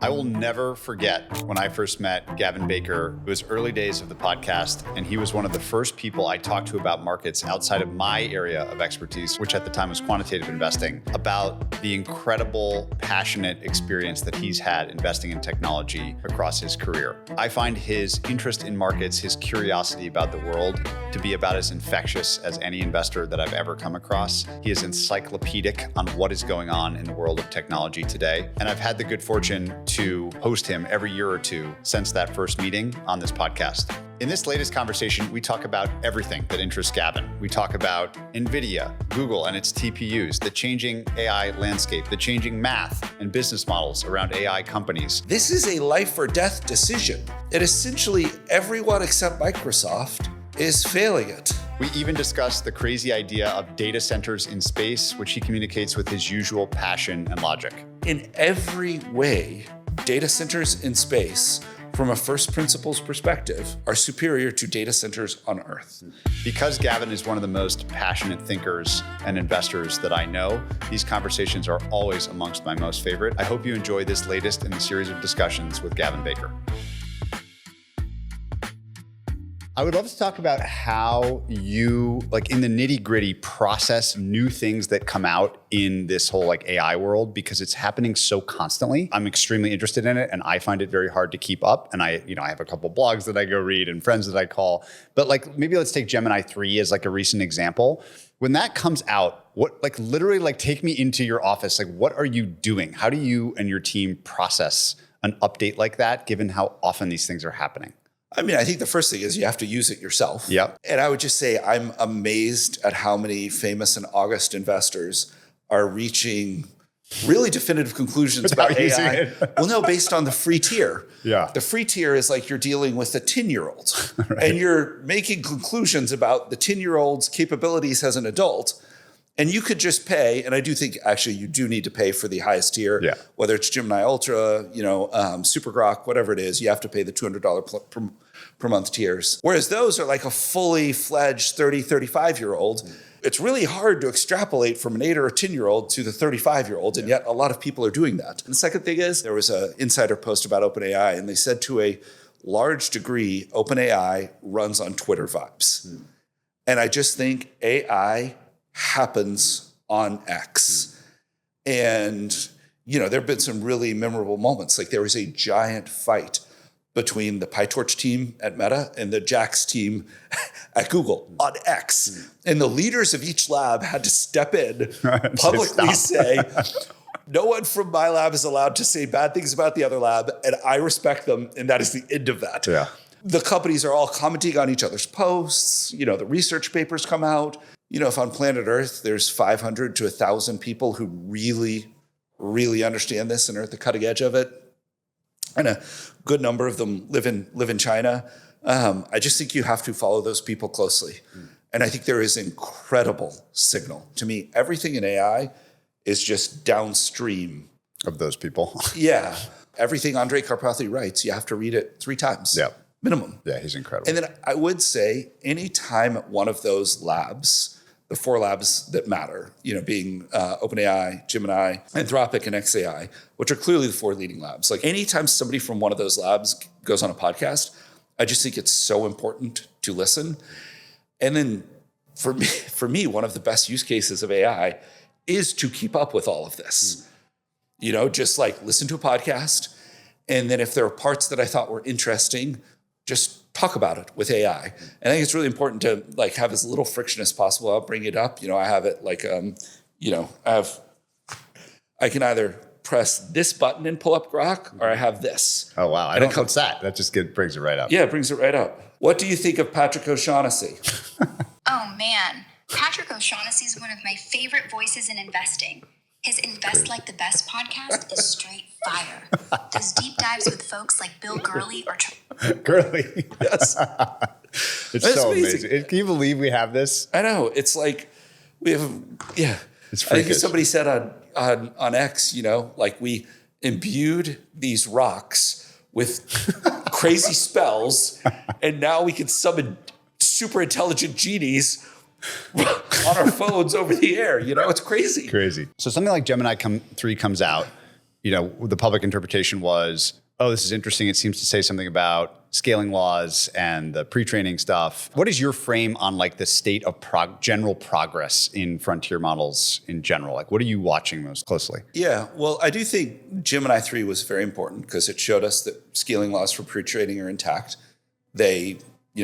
I will never forget when I first met Gavin Baker. It was early days of the podcast, and he was one of the first people I talked to about markets outside of my area of expertise, which at the time was quantitative investing, about the incredible, passionate experience that he's had investing in technology across his career. I find his interest in markets, his curiosity about the world, to be about as infectious as any investor that I've ever come across. He is encyclopedic on what is going on in the world of technology today, and I've had the good fortune to host him every year or two since that first meeting on this podcast. In this latest conversation, we talk about everything that interests Gavin. We talk about Nvidia, Google and its TPUs, the changing AI landscape, the changing math and business models around AI companies. This is a life or death decision. And essentially everyone except Microsoft is failing it. We even discuss the crazy idea of data centers in space, which he communicates with his usual passion and logic. In every way, data centers in space, from a first principles perspective, are superior to data centers on Earth. Because Gavin is one of the most passionate thinkers and investors that I know, these conversations are always amongst my most favorite. I hope you enjoy this latest in the series of discussions with Gavin Baker. I would love to talk about how you, like in the nitty gritty, process new things that come out in this whole like AI world, because it's happening so constantly. I'm extremely interested in it and I find it very hard to keep up. And I have a couple blogs that I go read and friends that I call, but like maybe let's take Gemini 3 as like a recent example. When that comes out, what like literally like take me into your office, like what are you doing? How do you and your team process an update like that, given how often these things are happening? I mean, I think the first thing is you have to use it yourself. Yep. And I would just say I'm amazed at how many famous and august investors are reaching really definitive conclusions about AI. Well, no, based on the free tier. Yeah. The free tier is like you're dealing with a 10-year-old right. And you're making conclusions about the 10-year-old's capabilities as an adult. And you could just pay, and I do think actually you do need to pay for the highest tier, whether it's Gemini Ultra, Super Grok, whatever it is, you have to pay the $200 per month tiers. Whereas those are like a fully fledged 30, 35-year-old. It's really hard to extrapolate from an 8 or a 10-year-old to the 35-year-old, and yet a lot of people are doing that. And the second thing is, there was an insider post about OpenAI, and they said to a large degree, OpenAI runs on Twitter vibes. And I just think AI happens on X. And, there have been some really memorable moments. Like there was a giant fight between the PyTorch team at Meta and the JAX team at Google on X. And the leaders of each lab had to step in, publicly say, no one from my lab is allowed to say bad things about the other lab, and I respect them, and that is the end of that. Yeah. The companies are all commenting on each other's posts. The research papers come out. If on planet Earth, there's 500 to 1,000 people who really, really understand this and are at the cutting edge of it, and a good number of them live in China, I just think you have to follow those people closely. And I think there is incredible signal. To me, everything in AI is just downstream of those people. Yeah. Everything Andre Karpathy writes, you have to read it 3 times. Yeah. Minimum. Yeah, he's incredible. And then I would say anytime one of those labs, the 4 labs that matter, being OpenAI, Gemini, Anthropic, and xAI, which are clearly the 4 leading labs. Like anytime somebody from one of those labs goes on a podcast, I just think it's so important to listen. And then for me, one of the best use cases of AI is to keep up with all of this. Just like listen to a podcast. And then if there are parts that I thought were interesting, just talk about it with AI. And I think it's really important to like have as little friction as possible. I'll bring it up. I have it like, I can either press this button and pull up Grok, or I have this. Oh, wow. What's that? That just brings it right up. Yeah, it brings it right up. What do you think of Patrick O'Shaughnessy? Oh, man. Patrick O'Shaughnessy is one of my favorite voices in investing. His Invest Like the Best podcast is straight fire. Those deep dives with folks like Bill Gurley or... Gurley. Yes. It's so amazing. Can you believe we have this? I know. It's like we have... Yeah. It's freakish. I think somebody said on X, like we imbued these rocks with crazy spells, and now we can summon super intelligent genies on our phones over the air. It's crazy. Crazy. So something like Gemini 3 comes out. the public interpretation was, oh, this is interesting. It seems to say something about scaling laws and the pre-training stuff. What is your frame on like the state of general progress in frontier models in general? Like, what are you watching most closely? Yeah, well, I do think Gemini 3 was very important because it showed us that scaling laws for pre-training are intact. They,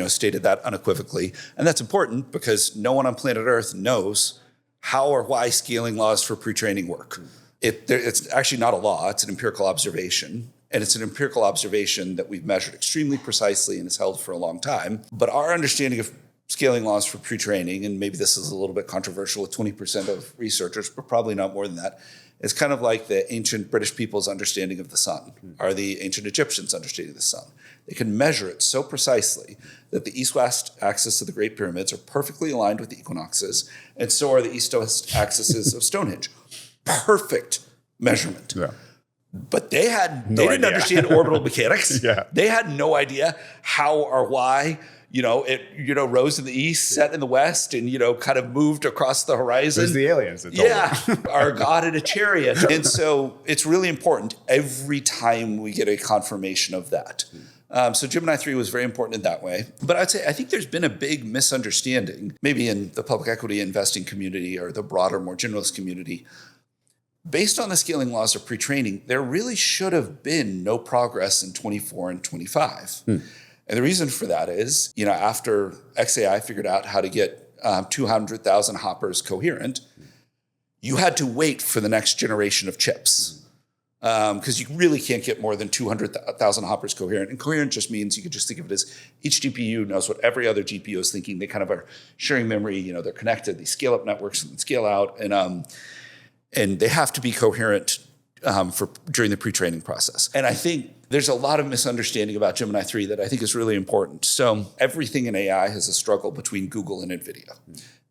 stated that unequivocally. And that's important because no one on planet Earth knows how or why scaling laws for pre-training work. It's actually not a law, it's an empirical observation. And it's an empirical observation that we've measured extremely precisely and is held for a long time. But our understanding of scaling laws for pre-training, and maybe this is a little bit controversial with 20% of researchers, but probably not more than that, is kind of like the ancient British people's understanding of the sun, or the ancient Egyptians' understanding of the sun. They can measure it so precisely that the east-west axis of the Great Pyramids are perfectly aligned with the equinoxes, and so are the east-west axes of Stonehenge. Perfect measurement. Yeah. But they didn't understand orbital mechanics. Yeah. They had no idea how or why, it rose in the east, set in the west, and, kind of moved across the horizon. It was the aliens that told them. Our God in a chariot. And so it's really important every time we get a confirmation of that. So Gemini 3 was very important in that way. But I think there's been a big misunderstanding, maybe in the public equity investing community or the broader, more generalist community. Based on the scaling laws of pre-training, there really should have been no progress in 24 and 25. And the reason for that is, after XAI figured out how to get 200,000 hoppers coherent, you had to wait for the next generation of chips because you really can't get more than 200,000 hoppers coherent. And coherent just means you could just think of it as each GPU knows what every other GPU is thinking. They kind of are sharing memory. They're connected. They scale up networks and scale out. And they have to be coherent during the pre-training process. And I think there's a lot of misunderstanding about Gemini 3 that I think is really important. So everything in AI has a struggle between Google and Nvidia.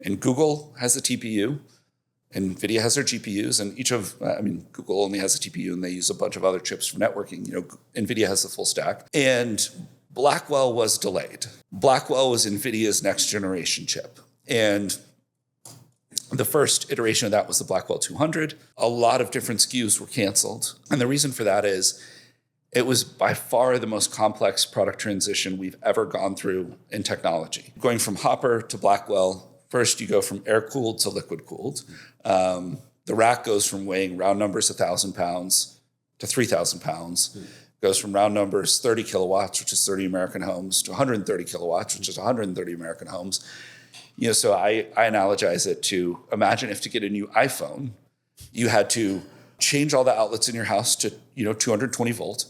And Google has a TPU, Nvidia has their GPUs, and Google only has a TPU and they use a bunch of other chips for networking. Nvidia has the full stack. And Blackwell was delayed. Blackwell was Nvidia's next generation chip. And the first iteration of that was the Blackwell 200. A lot of different SKUs were canceled. And the reason for that is it was by far the most complex product transition we've ever gone through in technology. Going from Hopper to Blackwell, first you go from air-cooled to liquid-cooled. The rack goes from weighing round numbers 1,000 pounds to 3,000 pounds. Goes from round numbers 30 kilowatts, which is 30 American homes, to 130 kilowatts, which is 130 American homes. So I analogize it to imagine if to get a new iPhone, you had to change all the outlets in your house to 220 volt,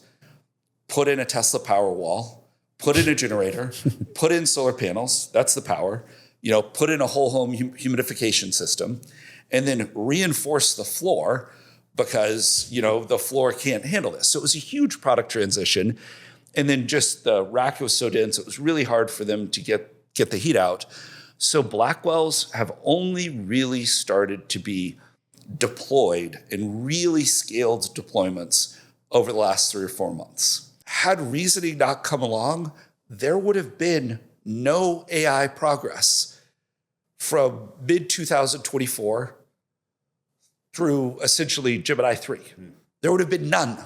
put in a Tesla Powerwall, put in a generator, put in solar panels, that's the power, put in a whole home humidification system, and then reinforce the floor because the floor can't handle this. So it was a huge product transition. And then just the rack was so dense, it was really hard for them to get the heat out. So Blackwells have only really started to be deployed in really scaled deployments over the last 3 or 4 months. Had reasoning not come along, there would have been no AI progress from mid-2024 through essentially Gemini 3. There would have been none.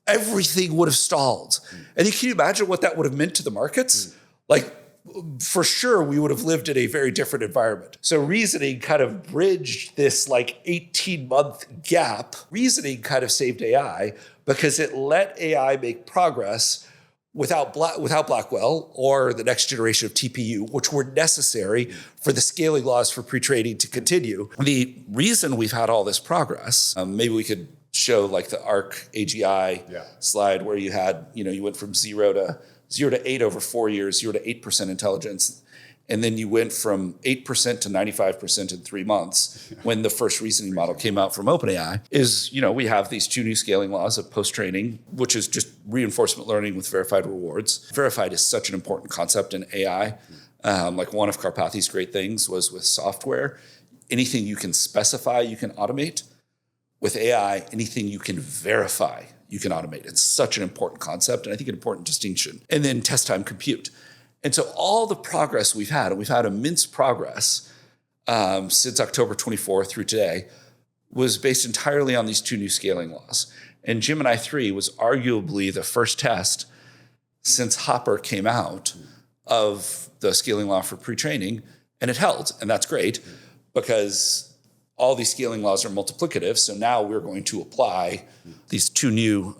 Everything would have stalled. And can you imagine what that would have meant to the markets? For sure, we would have lived in a very different environment. So reasoning kind of bridged this 18-month gap. Reasoning kind of saved AI because it let AI make progress without Blackwell or the next generation of TPU, which were necessary for the scaling laws for pre-training to continue. The reason we've had all this progress, maybe we could show the ARC AGI slide where you had, you went from 0 to 8 over 4 years, 0 to 8% intelligence. And then you went from 8% to 95% in 3 months when the first reasoning model came out from OpenAI. We have these 2 new scaling laws of post-training, which is just reinforcement learning with verified rewards. Verified is such an important concept in AI. One of Karpathy's great things was with software. Anything you can specify, you can automate. With AI, anything you can verify, you can automate. It's such an important concept, and I think an important distinction. And then test time compute. And so all the progress we've had, and we've had immense progress since October 24 through today, was based entirely on these 2 new scaling laws. And Gemini 3 was arguably the first test since Hopper came out of the scaling law for pre-training, and it held. And that's great because all these scaling laws are multiplicative. So now we're going to apply these two new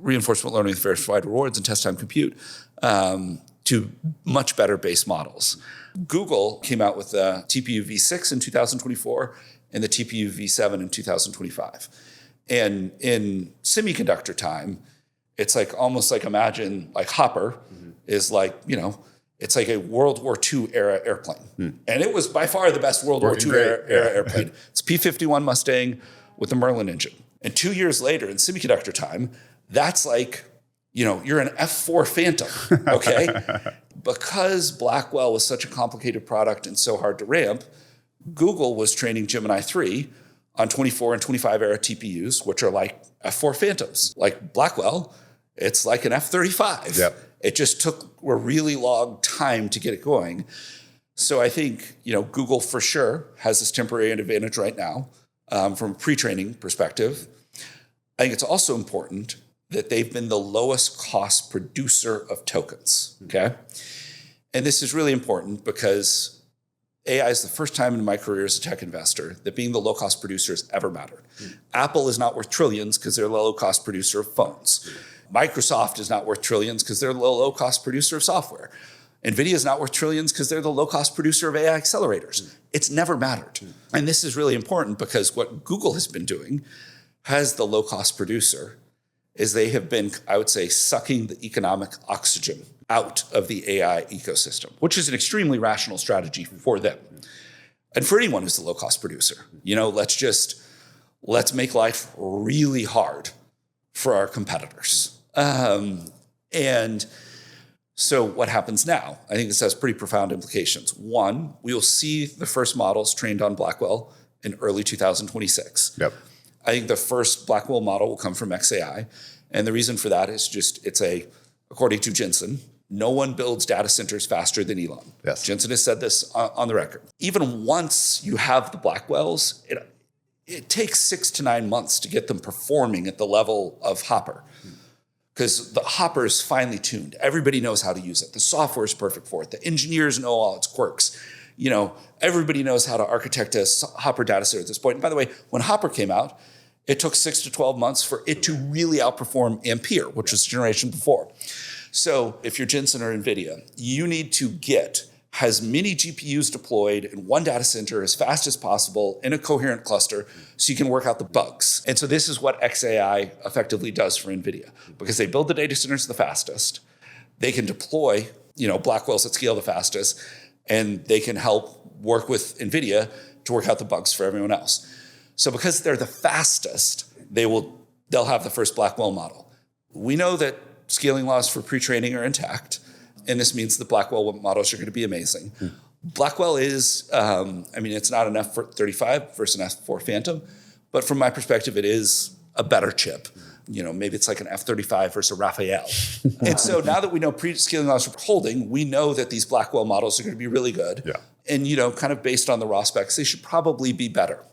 reinforcement learning with verified rewards and test time compute to much better base models. Google came out with the TPU v6 in 2024 and the TPU v7 in 2025. And in semiconductor time, it's like almost like imagine like Hopper is like, it's like a World War II era airplane. And it was by far the best World War II era airplane. It's P-51 Mustang with the Merlin engine. And 2 years later in semiconductor time, that's like, you're an F4 Phantom, okay? Because Blackwell was such a complicated product and so hard to ramp, Google was training Gemini 3 on 24 and 25 era TPUs, which are like F4 Phantoms. Like Blackwell, it's like an F-35. Yep. It just took a really long time to get it going. So I think, Google for sure has this temporary advantage right now from a pre-training perspective. I think it's also important that they've been the lowest cost producer of tokens, okay? And this is really important because AI is the first time in my career as a tech investor that being the low-cost producer has ever mattered. Apple is not worth trillions because they're the low-cost producer of phones. Microsoft is not worth trillions because they're the low-cost producer of software. Nvidia is not worth trillions because they're the low-cost producer of AI accelerators. It's never mattered. And this is really important because what Google has been doing as the low-cost producer is they have been, I would say, sucking the economic oxygen out of the AI ecosystem, which is an extremely rational strategy for them. And for anyone who's the low-cost producer, let's make life really hard for our competitors. And so what happens now? I think this has pretty profound implications. One, we will see the first models trained on Blackwell in early 2026. Yep. I think the first Blackwell model will come from XAI. And the reason for that is according to Jensen, no one builds data centers faster than Elon. Yes. Jensen has said this on the record. Even once you have the Blackwells, it takes 6 to 9 months to get them performing at the level of Hopper. Because the Hopper is finely tuned. Everybody knows how to use it. The software is perfect for it. The engineers know all its quirks. Everybody knows how to architect a Hopper data center at this point. And by the way, when Hopper came out, it took 6 to 12 months for it to really outperform Ampere, which was the generation before. So if you're Jensen or NVIDIA, you need to get as many GPUs deployed in one data center as fast as possible in a coherent cluster so you can work out the bugs. And so this is what XAI effectively does for NVIDIA. Because they build the data centers the fastest, they can deploy Blackwells at scale the fastest, and they can help work with NVIDIA to work out the bugs for everyone else. So because they're the fastest, they'll have the first Blackwell model. We know that scaling laws for pre-training are intact, and this means the Blackwell models are going to be amazing. Blackwell is, it's not an F-35 versus an F-4 Phantom, but from my perspective, it is a better chip. Maybe it's like an F-35 versus a Raphael. And so now that we know pre-scaling laws are holding, we know that these Blackwell models are going to be really good. Yeah. And, kind of based on the raw specs, they should probably be better.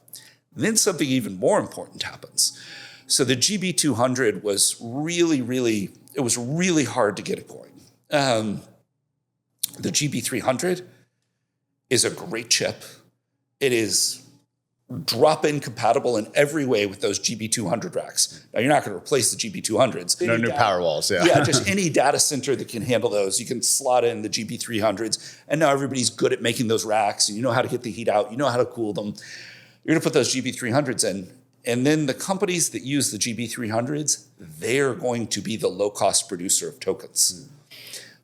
Then something even more important happens. So the GB200 was really hard to get it going. The GB300 is a great chip. It is drop-in compatible in every way with those GB200 racks. Now, you're not going to replace the GB200s. No new power walls, yeah. Yeah, just any data center that can handle those. You can slot in the GB300s. And now everybody's good at making those racks. And you know how to get the heat out. You know how to cool them. You're going to put those GB300s in. And then the companies that use the GB300s, they're going to be the low-cost producer of tokens,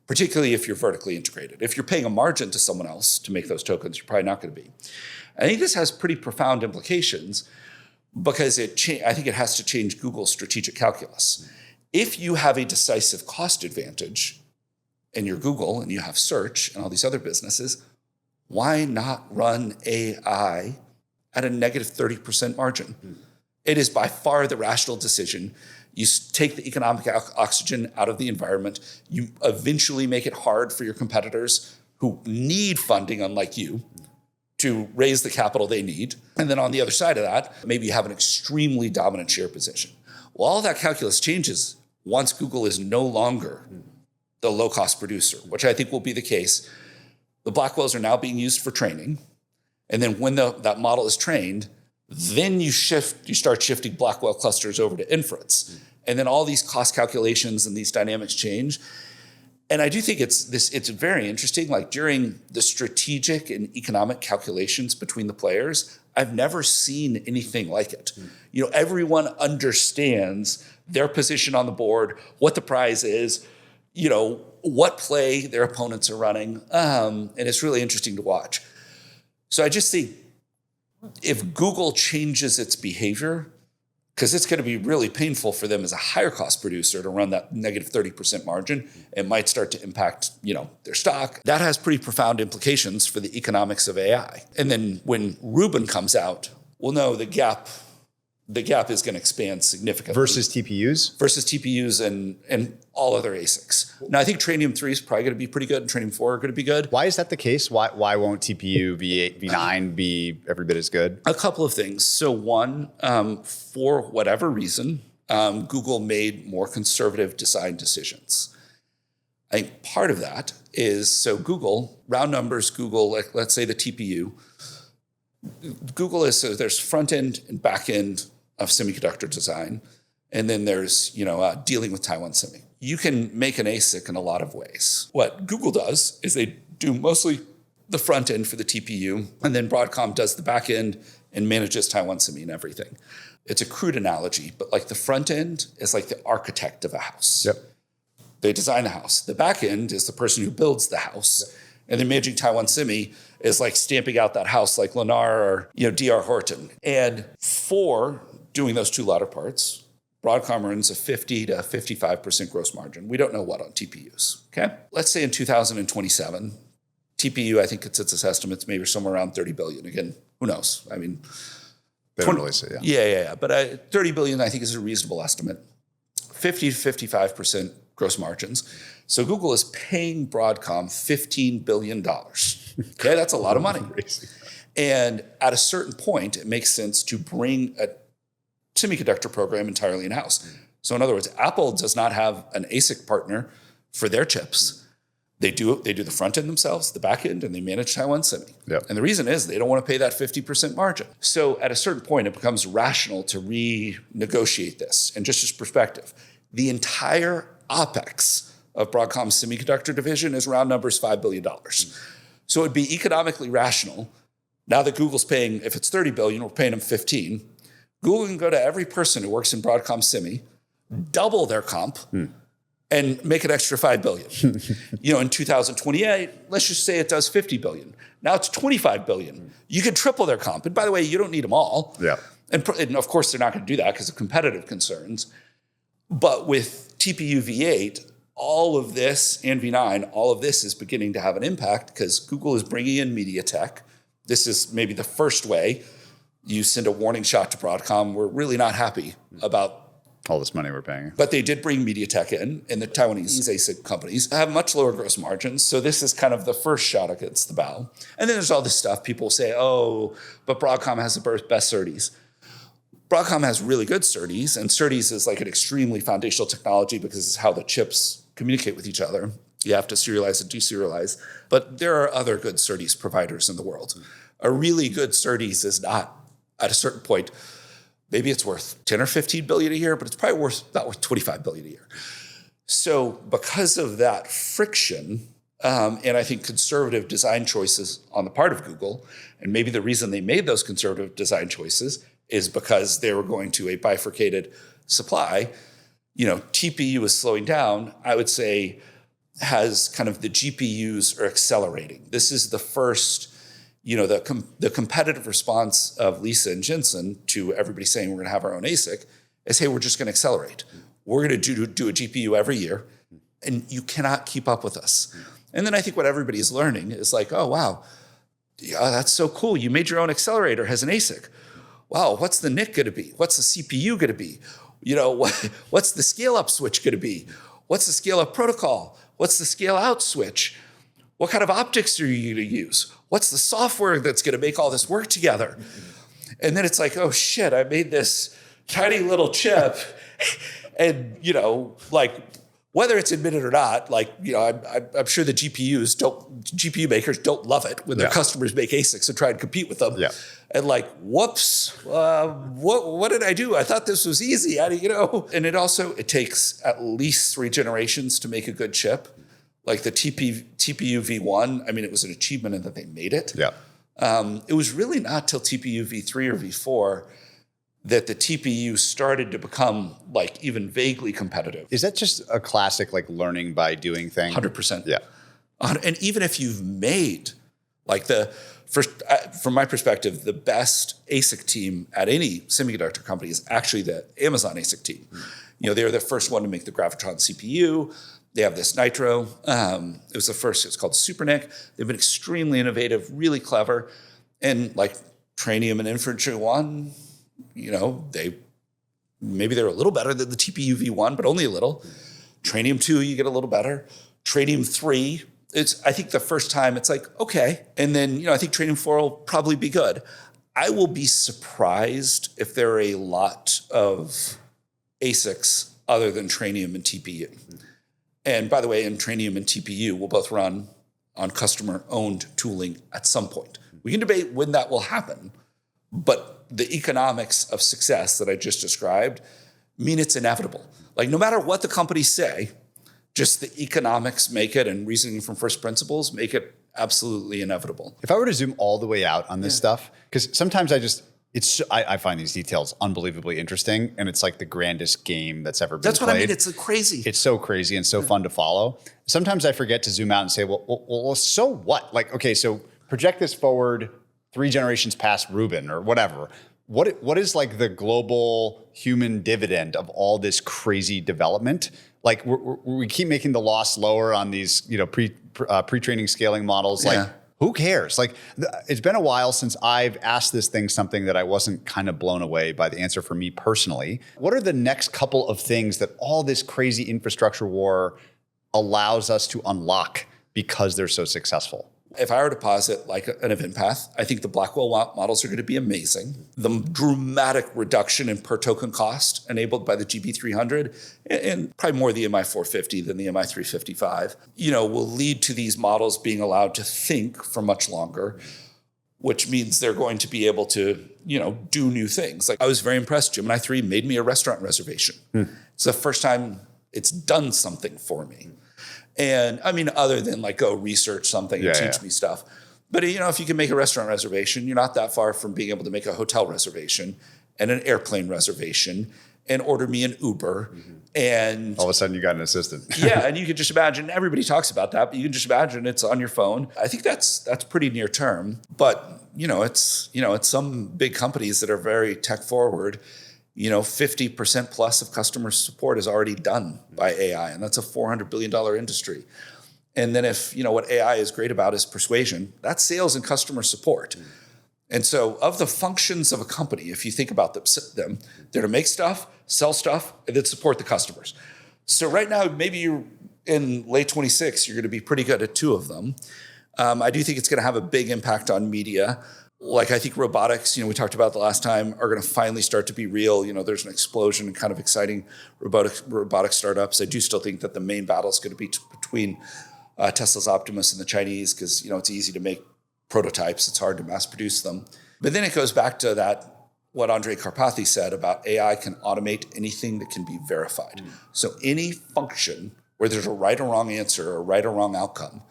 particularly if you're vertically integrated. If you're paying a margin to someone else to make those tokens, you're probably not going to be. I think this has pretty profound implications because I think it has to change Google's strategic calculus. If you have a decisive cost advantage and you're Google and you have search and all these other businesses, why not run AI at a negative 30% margin? It is by far the rational decision. You take the economic oxygen out of the environment. You eventually make it hard for your competitors who need funding, unlike you, to raise the capital they need. And then on the other side of that, maybe you have an extremely dominant share position. Well, all that calculus changes once Google is no longer the low-cost producer, which I think will be the case. The Blackwells are now being used for training. And then when that model is trained, then you start shifting Blackwell clusters over to inference. And then all these cost calculations and these dynamics change. And I do think it's very interesting. Like during the strategic and economic calculations between the players, I've never seen anything like it. Everyone understands their position on the board, what the prize is, what play their opponents are running. And it's really interesting to watch. So I just think if Google changes its behavior, because it's going to be really painful for them as a higher cost producer to run that negative 30% margin. It might start to impact, their stock. That has pretty profound implications for the economics of AI. And then when Rubin comes out, we'll know the gap is going to expand significantly. Versus TPUs? Versus TPUs and all other ASICs. Now, I think Trainium 3 is probably going to be pretty good and Trainium 4 are going to be good. Why is that the case? Why won't TPU V8, V9 be every bit as good? A couple of things. So one, for whatever reason, Google made more conservative design decisions. I think part of that is, so Google, round numbers, Google, like let's say the TPU, Google is, so there's front end and back end of semiconductor design. And then there's, dealing with Taiwan Semi. You can make an ASIC in a lot of ways. What Google does is they do mostly the front end for the TPU, and then Broadcom does the back end and manages Taiwan Semi and everything. It's a crude analogy, but like the front end is like the architect of a house. Yep. They design the house. The back end is the person who builds the house. Yep. And then managing Taiwan Semi is like stamping out that house like Lennar or D.R. Horton. And for doing those two latter parts, Broadcom earns a 50 to 55% gross margin. We don't know what on TPUs, okay? Let's say in 2027, TPU, I think it's its estimates, maybe somewhere around 30 billion. Again, who knows? I mean, they don't really say, Yeah. But 30 billion, I think, is a reasonable estimate. 50 to 55% gross margins. So Google is paying Broadcom $15 billion. Okay, that's a lot of money. And at a certain point, it makes sense to bring a semiconductor program entirely in-house. So in other words, Apple does not have an ASIC partner for their chips. They do the front end themselves, the back end, and they manage Taiwan Semi. Yep. And the reason is they don't want to pay that 50% margin. So at a certain point, it becomes rational to renegotiate this. And just as perspective, the entire OpEx of Broadcom's semiconductor division is round numbers $5 billion. So it'd be economically rational. Now that Google's paying, if it's 30 billion, we're paying them 15. Google can go to every person who works in Broadcom Semi, double their comp, and make an extra $5 billion. In 2028, let's just say it does 50 billion. Now it's 25 billion. You can triple their comp. And by the way, you don't need them all. Yeah. And of course, they're not going to do that because of competitive concerns. But with TPU V8, all of this, and V9, all of this is beginning to have an impact because Google is bringing in MediaTek. This is maybe the first way you send a warning shot to Broadcom. We're really not happy about all this money we're paying. But they did bring MediaTek in, and the Taiwanese ASIC companies have much lower gross margins. So this is kind of the first shot against the bow. And then there's all this stuff. People say, but Broadcom has the best SerDes. Broadcom has really good SerDes, and SerDes is like an extremely foundational technology because it's how the chips communicate with each other. You have to serialize and deserialize. But there are other good SerDes providers in the world. A really good SerDes is not, at a certain point, maybe it's worth 10 or 15 billion a year, but it's probably not worth 25 billion a year. So because of that friction, and I think conservative design choices on the part of Google, and maybe the reason they made those conservative design choices is because they were going to a bifurcated supply. TPU is slowing down, I would say, has kind of the GPUs are accelerating. This is the first, the competitive response of Lisa and Jensen to everybody saying we're going to have our own ASIC is, hey, we're just going to accelerate. We're going to do a GPU every year, and you cannot keep up with us. And then I think what everybody is learning is like, oh, wow, yeah, that's so cool. You made your own accelerator as an ASIC. Wow, what's the NIC going to be? What's the CPU going to be? What's the scale-up switch going to be? What's the scale-up protocol? What's the scale-out switch? What kind of optics are you going to use? What's the software that's going to make all this work together? And then it's like, oh shit, I made this tiny little chip. And, like, whether it's admitted or not, like, I'm sure the GPU makers don't love it when their customers make ASICs and try and compete with them. Yeah. And like, whoops, what did I do? I thought this was easy. And it takes at least 3 generations to make a good chip. Like the TPU V1, I mean, it was an achievement in that they made it. Yeah. It was really not till TPU V3 or V4 that the TPU started to become like even vaguely competitive. Is that just a classic like learning by doing thing? 100%. Yeah. And even if you've made like from my perspective, the best ASIC team at any semiconductor company is actually the Amazon ASIC team. They were the first one to make the Gravitron CPU. They have this Nitro. It was the first, it's called SuperNIC. They've been extremely innovative, really clever. And like Trainium and Infinity One, maybe they're a little better than the TPU V1, but only a little. Trainium 2, you get a little better. Trainium 3, it's, I think the first time it's like, okay. And then, I think Trainium 4 will probably be good. I will be surprised if there are a lot of ASICs other than Trainium and TPU. And by the way, Trainium and TPU will both run on customer-owned tooling at some point. We can debate when that will happen, but the economics of success that I just described mean it's inevitable. Like no matter what the companies say, just the economics make it, and reasoning from first principles make it absolutely inevitable. If I were to zoom all the way out on this stuff, because sometimes I find these details unbelievably interesting, and it's like the grandest game that's ever been played. That's what I mean. It's crazy. It's so crazy and so fun to follow. Sometimes I forget to zoom out and say, well, so what? Like, okay, so project this forward 3 generations past Rubin or whatever. What is like the global human dividend of all this crazy development? Like we keep making the loss lower on these, pre-training scaling models. Like who cares? Like it's been a while since I've asked this thing something that I wasn't kind of blown away by the answer for me personally. What are the next couple of things that all this crazy infrastructure war allows us to unlock because they're so successful? If I were to posit like an event path, I think the Blackwell models are going to be amazing. The dramatic reduction in per token cost enabled by the GB300 and probably more the MI450 than the MI355, will lead to these models being allowed to think for much longer, which means they're going to be able to, do new things. Like I was very impressed. Gemini 3 made me a restaurant reservation. It's the first time it's done something for me. And I mean, other than like go research something and teach me stuff. But if you can make a restaurant reservation, you're not that far from being able to make a hotel reservation and an airplane reservation and order me an Uber. And all of a sudden you got an assistant. And you can just imagine, everybody talks about that, but you can just imagine it's on your phone. I think that's pretty near term. But it's some big companies that are very tech forward. 50% plus of customer support is already done by AI, and that's a $400 billion industry. And then if, what AI is great about is persuasion, that's sales and customer support. And so of the functions of a company, if you think about them, they're to make stuff, sell stuff, and then support the customers. So right now, maybe you're in late 26, you're going to be pretty good at 2 of them. I do think it's going to have a big impact on media. Like I think robotics, we talked about the last time, are going to finally start to be real. There's an explosion in kind of exciting robotic startups. I do still think that the main battle is going to be between Tesla's Optimus and the Chinese because, it's easy to make prototypes. It's hard to mass produce them. But then it goes back to what Andre Karpathy said about AI can automate anything that can be verified. So any function where there's a right or wrong answer or a right or wrong outcome,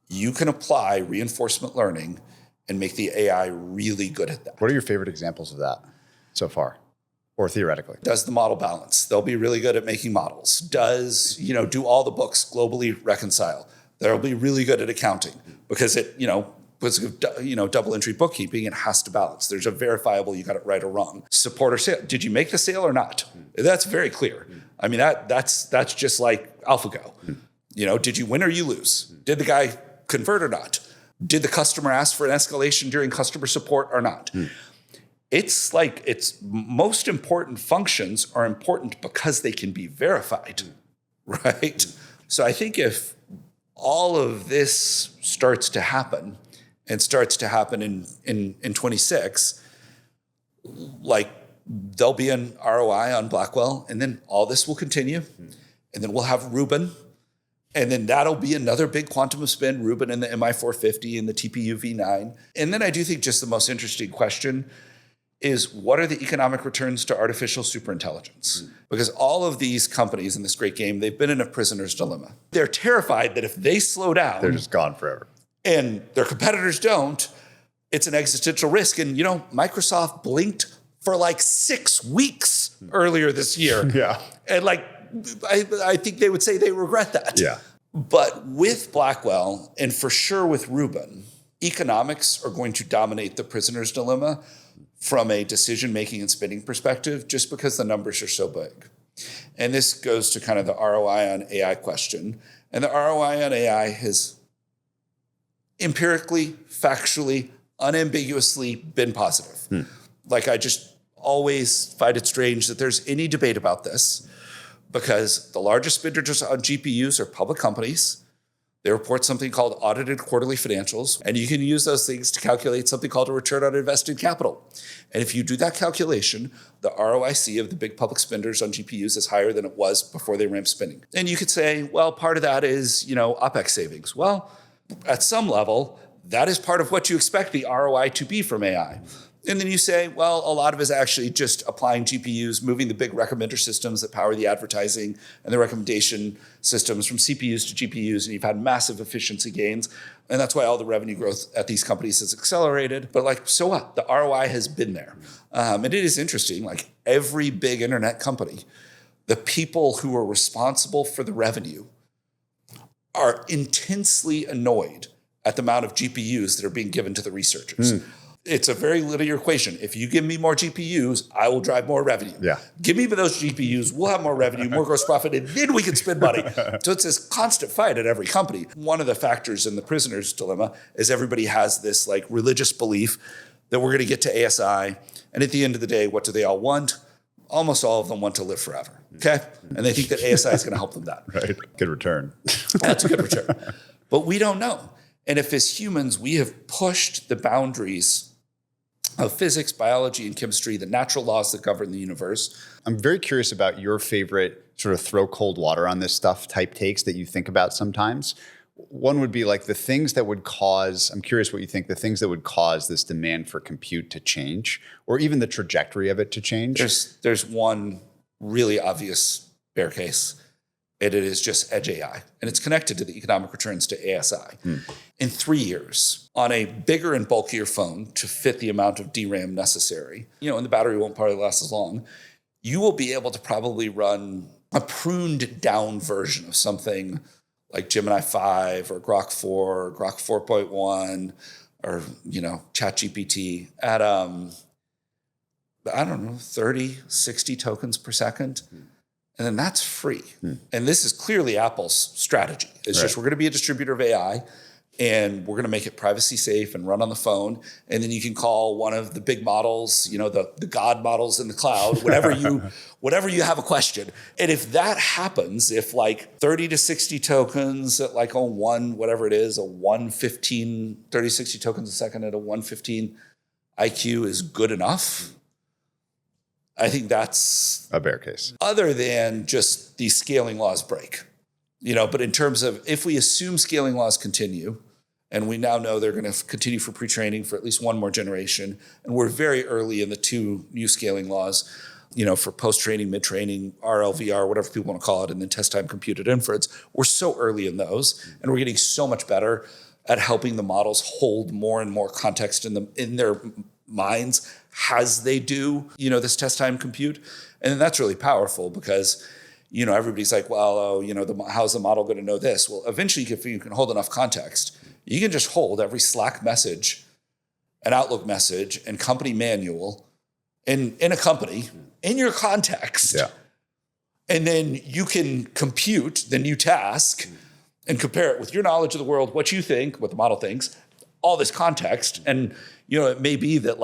you can apply reinforcement learning and make the AI really good at that. What are your favorite examples of that so far, or theoretically? Does the model balance? They'll be really good at making models. Does, do all the books globally reconcile? They'll be really good at accounting because it, puts, double entry bookkeeping, it has to balance. There's a verifiable, you got it right or wrong. Support or sale. Did you make the sale or not? That's very clear. I mean, that's just like AlphaGo. Did you win or you lose? Did the guy convert or not? Did the customer ask for an escalation during customer support or not? It's like its most important functions are important because they can be verified, right? So I think if all of this starts to happen and starts to happen in 26, like there'll be an ROI on Blackwell, and then all this will continue. And then we'll have Rubin, and then that'll be another big quantum of spend, Rubin and the MI450 and the TPU V9. And then I do think just the most interesting question is, what are the economic returns to artificial superintelligence? Because all of these companies in this great game, they've been in a prisoner's dilemma. They're terrified that if they slow down, They're just gone forever. And their competitors don't, it's an existential risk. And, Microsoft blinked for like 6 weeks earlier this year. Yeah. And I think they would say they regret that. Yeah. But with Blackwell, and for sure with Rubin, economics are going to dominate the prisoner's dilemma from a decision-making and spending perspective, just because the numbers are so big. And this goes to kind of the ROI on AI question. And the ROI on AI has empirically, factually, unambiguously been positive. Like, I just always find it strange that there's any debate about this, because the largest spenders on GPUs are public companies. They report something called audited quarterly financials, and you can use those things to calculate something called a return on invested capital. And if you do that calculation, the ROIC of the big public spenders on GPUs is higher than it was before they ramped spending. And you could say, well, part of that is, OpEx savings. Well, at some level, that is part of what you expect the ROI to be from AI. And then you say, well, a lot of it is actually just applying GPUs, moving the big recommender systems that power the advertising and the recommendation systems from CPUs to GPUs, and you've had massive efficiency gains. And that's why all the revenue growth at these companies has accelerated. But so what? The ROI has been there. And it is interesting, like every big internet company, the people who are responsible for the revenue are intensely annoyed at the amount of GPUs that are being given to the researchers. It's a very linear equation. If you give me more GPUs, I will drive more revenue. Yeah. Give me those GPUs, we'll have more revenue, more gross profit, and then we can spend money. So it's this constant fight at every company. One of the factors in the prisoner's dilemma is everybody has this like religious belief that we're going to get to ASI. And at the end of the day, what do they all want? Almost all of them want to live forever. Okay? And they think that ASI is going to help them that. Right. Good return. That's a good return. But we don't know. And if as humans, we have pushed the boundaries of physics, biology, and chemistry, the natural laws that govern the universe. I'm very curious about your favorite sort of throw cold water on this stuff type takes that you think about sometimes. One would be like the things that would cause, I'm curious what you think, the things that would cause this demand for compute to change, or even the trajectory of it to change. There's one really obvious bear case, and it is just edge AI. And it's connected to the economic returns to ASI. In 3 years, on a bigger and bulkier phone to fit the amount of DRAM necessary, and the battery won't probably last as long, you will be able to probably run a pruned down version of something like Gemini 5 or Grok 4 or Grok 4.1 or, ChatGPT at, 30, 60 tokens per second. And then that's free. And this is clearly Apple's strategy. It's just, we're going to be a distributor of AI, and we're going to make it privacy safe and run on the phone. And then you can call one of the big models, the God models in the cloud, whatever you have a question. And if that happens, if like 30 to 60 tokens at like a 30, 60 tokens a second at a 115 IQ is good enough, I think that's a bear case. Other than just these scaling laws break, but in terms of if we assume scaling laws continue, and we now know they're going to continue for pre-training for at least one more generation, and we're very early in the 2 new scaling laws, for post-training, mid-training, RL, VR, whatever people want to call it, and then test time computed inference. We're so early in those, and we're getting so much better at helping the models hold more and more context in their minds as they do, this test time compute. And then that's really powerful because, everybody's like, well, how's the model going to know this? Well, eventually, if you can hold enough context, you can just hold every Slack message, an Outlook message, and company manual in a company in your context. Yeah. And then you can compute the new task and compare it with your knowledge of the world, what you think, what the model thinks, all this context. And, it may be that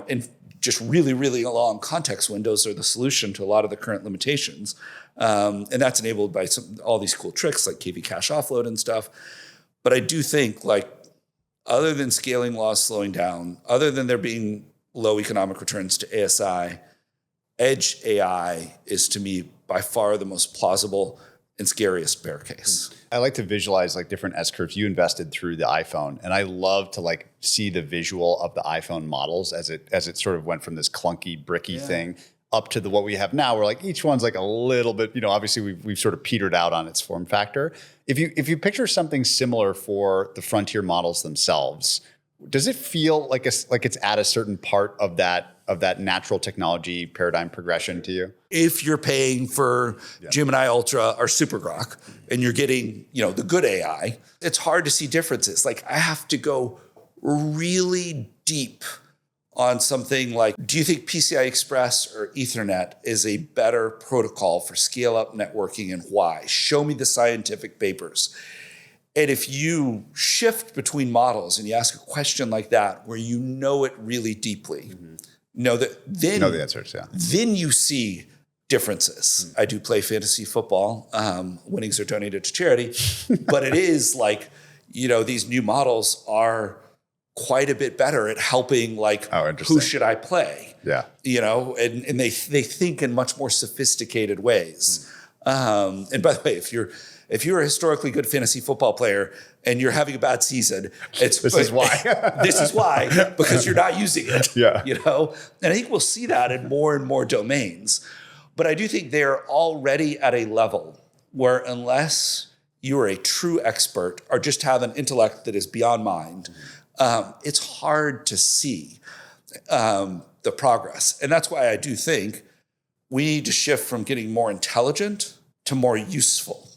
in just really, really long context windows are the solution to a lot of the current limitations. And that's enabled by all these cool tricks like KV cache offload and stuff. But I do think other than scaling laws slowing down, other than there being low economic returns to ASI, edge AI is to me by far the most plausible and scariest bear case. I like to visualize like different S curves. You invested through the iPhone, and I love to like see the visual of the iPhone models as it sort of went from this clunky, bricky thing up to what we have now, where like each one's like a little bit, obviously we've sort of petered out on its form factor. If you picture something similar for the frontier models themselves, does it feel like it's at a certain part of that natural technology paradigm progression to you? If you're paying for Gemini Ultra or Super Grok and you're getting, the good AI, it's hard to see differences. Like I have to go really deep on something like, do you think PCI Express or Ethernet is a better protocol for scale-up networking and why? Show me the scientific papers. And if you shift between models and you ask a question like that, where you know it really deeply, know the answers, then you see differences. I do play fantasy football. Winnings are donated to charity. But it is like, these new models are quite a bit better at helping, like, who should I play? Yeah. And they think in much more sophisticated ways. And by the way, if you're a historically good fantasy football player and you're having a bad season, this is why. This is why, because you're not using it. Yeah. And I think we'll see that in more and more domains. But I do think they're already at a level where unless you are a true expert or just have an intellect that is beyond mind, it's hard to see the progress. And that's why I do think we need to shift from getting more intelligent to more useful.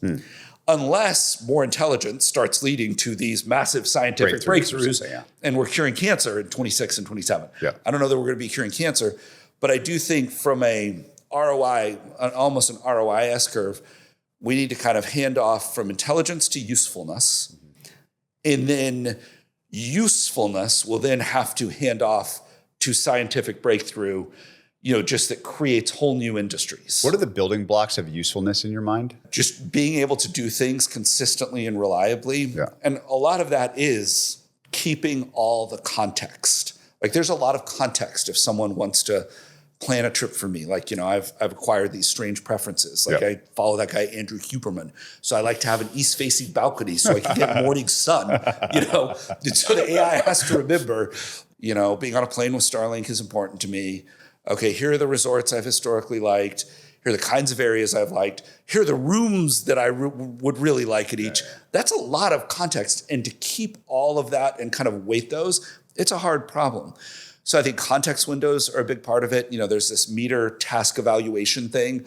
Unless more intelligence starts leading to these massive scientific breakthroughs and we're curing cancer in 26 and 27. Yeah. I don't know that we're going to be curing cancer, but I do think from a ROI, almost an ROI S-curve, we need to kind of hand off from intelligence to usefulness. And then usefulness will then have to hand off to scientific breakthrough, just that creates whole new industries. What are the building blocks of usefulness in your mind? Just being able to do things consistently and reliably. Yeah. And a lot of that is keeping all the context. Like there's a lot of context if someone wants to plan a trip for me. Like, I've acquired these strange preferences. Like I follow that guy, Andrew Huberman. So I like to have an east-facing balcony so I can get morning sun, And so the AI has to remember, being on a plane with Starlink is important to me. Okay, here are the resorts I've historically liked. Here are the kinds of areas I've liked. Here are the rooms that I would really like at each. That's a lot of context. And to keep all of that and kind of weight those, it's a hard problem. So I think context windows are a big part of it. There's this meter task evaluation thing,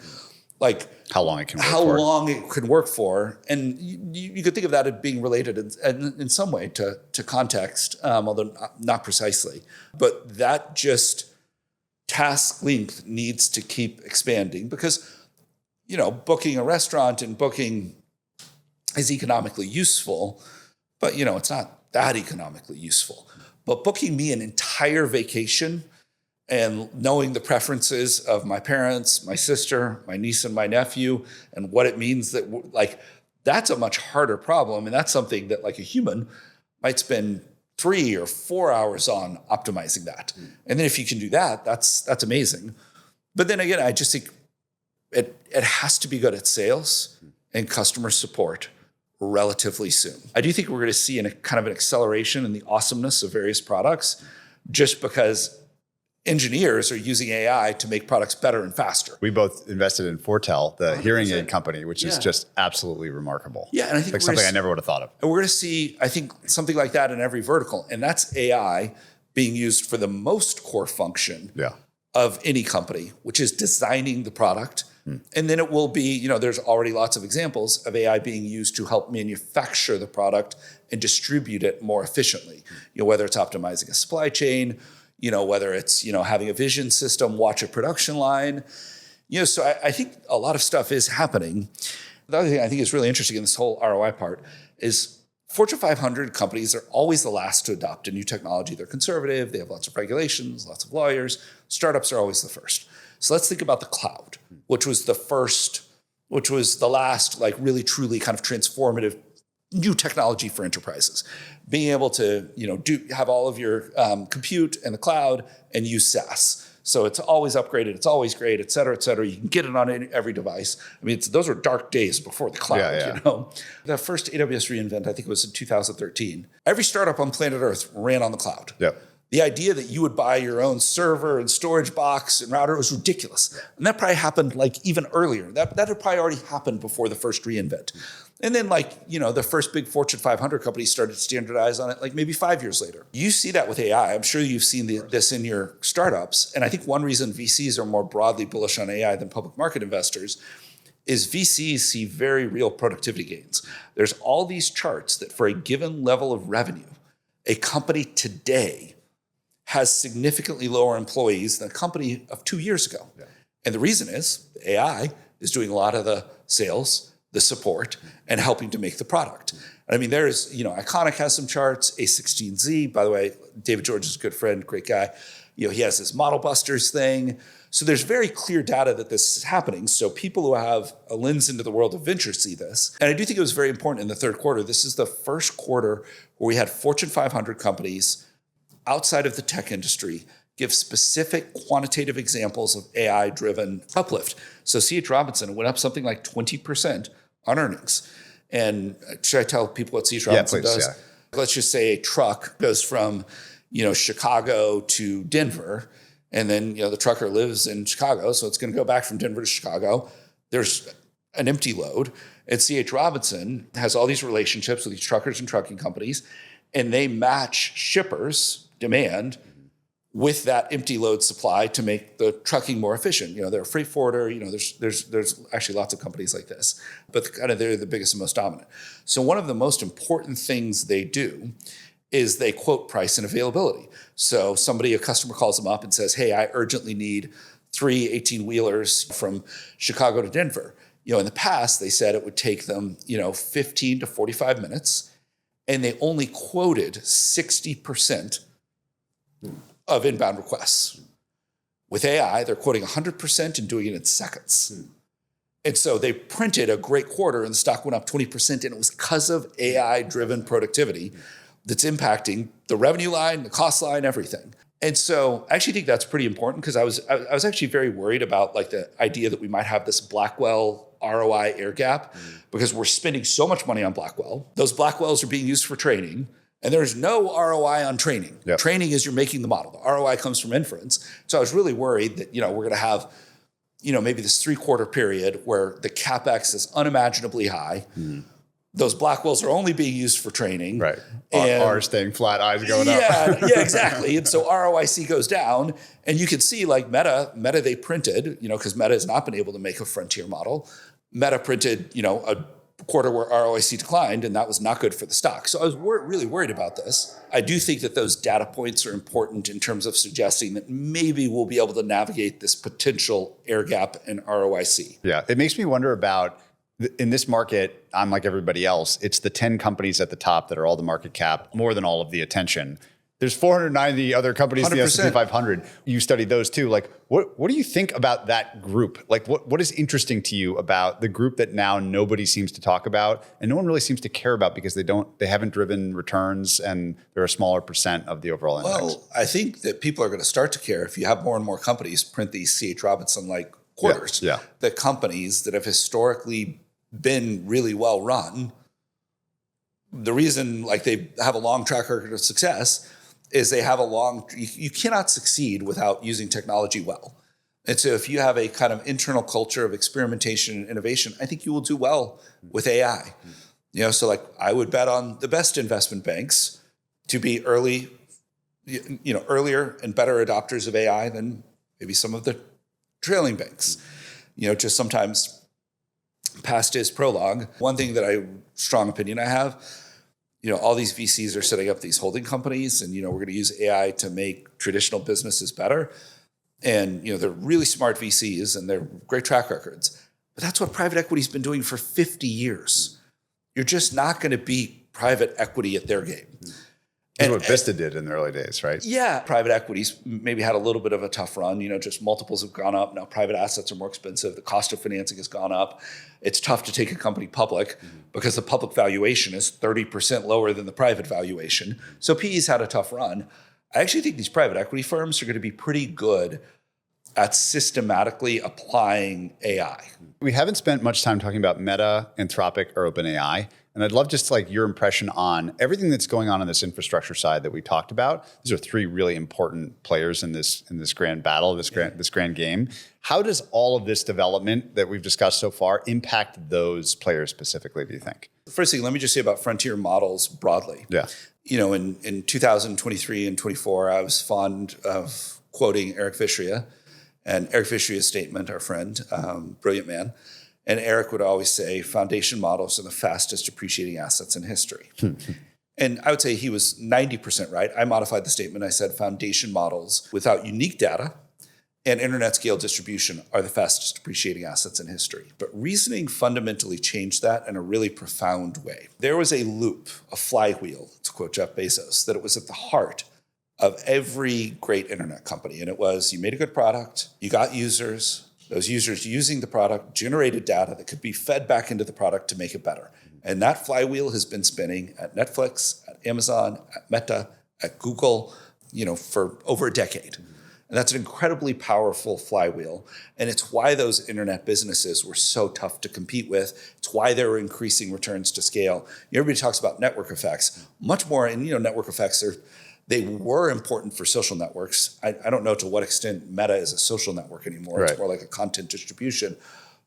like how long it can work for. And you could think of that as being related in some way to context, although not precisely. But that just task length needs to keep expanding because, booking a restaurant and booking is economically useful, but, it's not that economically useful. But booking me an entire vacation and knowing the preferences of my parents, my sister, my niece, and my nephew, and what it means that, that's a much harder problem. And that's something that, like a human, might spend 3 or 4 hours on optimizing that. And then if you can do that, that's amazing. But then again, I just think it has to be good at sales and customer support relatively soon. I do think we're going to see a kind of an acceleration in the awesomeness of various products just because engineers are using AI to make products better and faster. We both invested in Fortel, the 100%. Hearing aid company, which is just absolutely remarkable. Yeah, and I think something I never would have thought of. And we're going to see, I think, something like that in every vertical. And that's AI being used for the most core function of any company, which is designing the product. And then it will be, there's already lots of examples of AI being used to help manufacture the product and distribute it more efficiently. Whether it's optimizing a supply chain, whether it's, having a vision system, watch a production line. So I think a lot of stuff is happening. The other thing I think is really interesting in this whole ROI part is Fortune 500 companies are always the last to adopt a new technology. They're conservative. They have lots of regulations, lots of lawyers. Startups are always the first. So let's think about the cloud, which was the last, really truly kind of transformative new technology for enterprises. Being able to, have all of your compute in the cloud and use SaaS. So it's always upgraded, it's always great, et cetera, et cetera. You can get it on every device. I mean, those were dark days before the cloud, The first AWS reInvent, I think it was in 2013. Every startup on planet Earth ran on the cloud. Yep. The idea that you would buy your own server and storage box and router was ridiculous. And that probably happened even earlier. That had probably already happened before the first reInvent. And then the first big Fortune 500 companies started to standardize on it maybe 5 years later. You see that with AI. I'm sure you've seen this in your startups. And I think one reason VCs are more broadly bullish on AI than public market investors is VCs see very real productivity gains. There's all these charts that for a given level of revenue, a company today has significantly lower employees than a company of 2 years ago. Yeah. And the reason is AI is doing a lot of the sales, the support, and helping to make the product. And I mean, there's, Iconic has some charts, A16Z, by the way, David George is a good friend, great guy. He has this Model Busters thing. So there's very clear data that this is happening. So people who have a lens into the world of venture see this. And I do think it was very important in the third quarter. This is the first quarter where we had Fortune 500 companies outside of the tech industry give specific quantitative examples of AI-driven uplift. So C.H. Robinson went up something like 20% on earnings. And should I tell people what C.H. Robinson does? Yeah. Let's just say a truck goes from, Chicago to Denver, and then, the trucker lives in Chicago, so it's going to go back from Denver to Chicago. There's an empty load. And C.H. Robinson has all these relationships with these truckers and trucking companies, and they match shippers' demand with that empty load supply to make the trucking more efficient. They're a freight forwarder. There's actually lots of companies like this, but they're the biggest and most dominant. So one of the most important things they do is they quote price and availability. So a customer calls them up and says, hey, I urgently need 3 18-wheelers from Chicago to Denver. In the past, they said it would take them, 15 to 45 minutes, and they only quoted 60% of inbound requests. With AI, they're quoting 100% and doing it in seconds. And so they printed a great quarter and the stock went up 20%, and it was because of AI-driven productivity that's impacting the revenue line, the cost line, everything. And so I actually think that's pretty important, because I was actually very worried about the idea that we might have this Blackwell ROI air gap, because we're spending so much money on Blackwell. Those Blackwells are being used for training, and there's no ROI on training. Yep. Training is you're making the model. The ROI comes from inference. So I was really worried that, we're going to have, maybe this 3-quarter period where the CapEx is unimaginably high. Mm. Those Blackwells are only being used for training. Right. And R staying flat, eyes going up. Yeah, exactly. And so ROIC goes down, and you can see Meta they printed, because Meta has not been able to make a frontier model. Meta printed, a quarter where ROIC declined, and that was not good for the stock. So I was really worried about this. I do think that those data points are important in terms of suggesting that maybe we'll be able to navigate this potential air gap in ROIC. Yeah, it makes me wonder about, in this market, I'm like everybody else, it's the 10 companies at the top that are all the market cap, more than all of the attention. There's 490 other companies in the S&P 500. You studied those too. What do you think about that group? What is interesting to you about the group that now nobody seems to talk about and no one really seems to care about, because they haven't driven returns and they're a smaller percent of the overall index? Well, I think that people are going to start to care if you have more and more companies print these C.H. Robinson-like quarters. Yeah. The companies that have historically been really well run, the reason they have a long track record of success is they have you cannot succeed without using technology well. And so if you have a kind of internal culture of experimentation and innovation, I think you will do well with AI. So I would bet on the best investment banks to be earlier and better adopters of AI than maybe some of the trailing banks. Just sometimes past is prologue. One thing that strong opinion I have, all these VCs are setting up these holding companies, and, we're going to use AI to make traditional businesses better. And, they're really smart VCs and they're great track records. But that's what private equity's been doing for 50 years. You're just not going to beat private equity at their game. That's what Vista did in the early days, right? Yeah. Private equities maybe had a little bit of a tough run. Just multiples have gone up. Now private assets are more expensive. The cost of financing has gone up. It's tough to take a company public because the public valuation is 30% lower than the private valuation. So PE's had a tough run. I actually think these private equity firms are going to be pretty good at systematically applying AI. We haven't spent much time talking about Meta, Anthropic, or OpenAI. And I'd love just your impression on everything that's going on this infrastructure side that we talked about. These are three really important players in this grand battle, this grand game. How does all of this development that we've discussed so far impact those players specifically, do you think? First thing, let me just say about frontier models broadly. Yeah. In 2023 and 24, I was fond of quoting Eric Vishria. And Eric Vishria's statement, our friend, brilliant man. And Eric would always say, foundation models are the fastest appreciating assets in history. And I would say he was 90% right. I modified the statement. I said foundation models without unique data and internet scale distribution are the fastest appreciating assets in history. But reasoning fundamentally changed that in a really profound way. There was a loop, a flywheel, to quote Jeff Bezos, that it was at the heart of every great internet company. And it was, you made a good product, you got users, those users using the product generated data that could be fed back into the product to make it better. And that flywheel has been spinning at Netflix, at Amazon, at Meta, at Google, for over a decade. And that's an incredibly powerful flywheel. And it's why those internet businesses were so tough to compete with. It's why they were increasing returns to scale. Everybody talks about network effects, much more, and network effects they were important for social networks. I don't know to what extent Meta is a social network anymore. Right. It's more like a content distribution.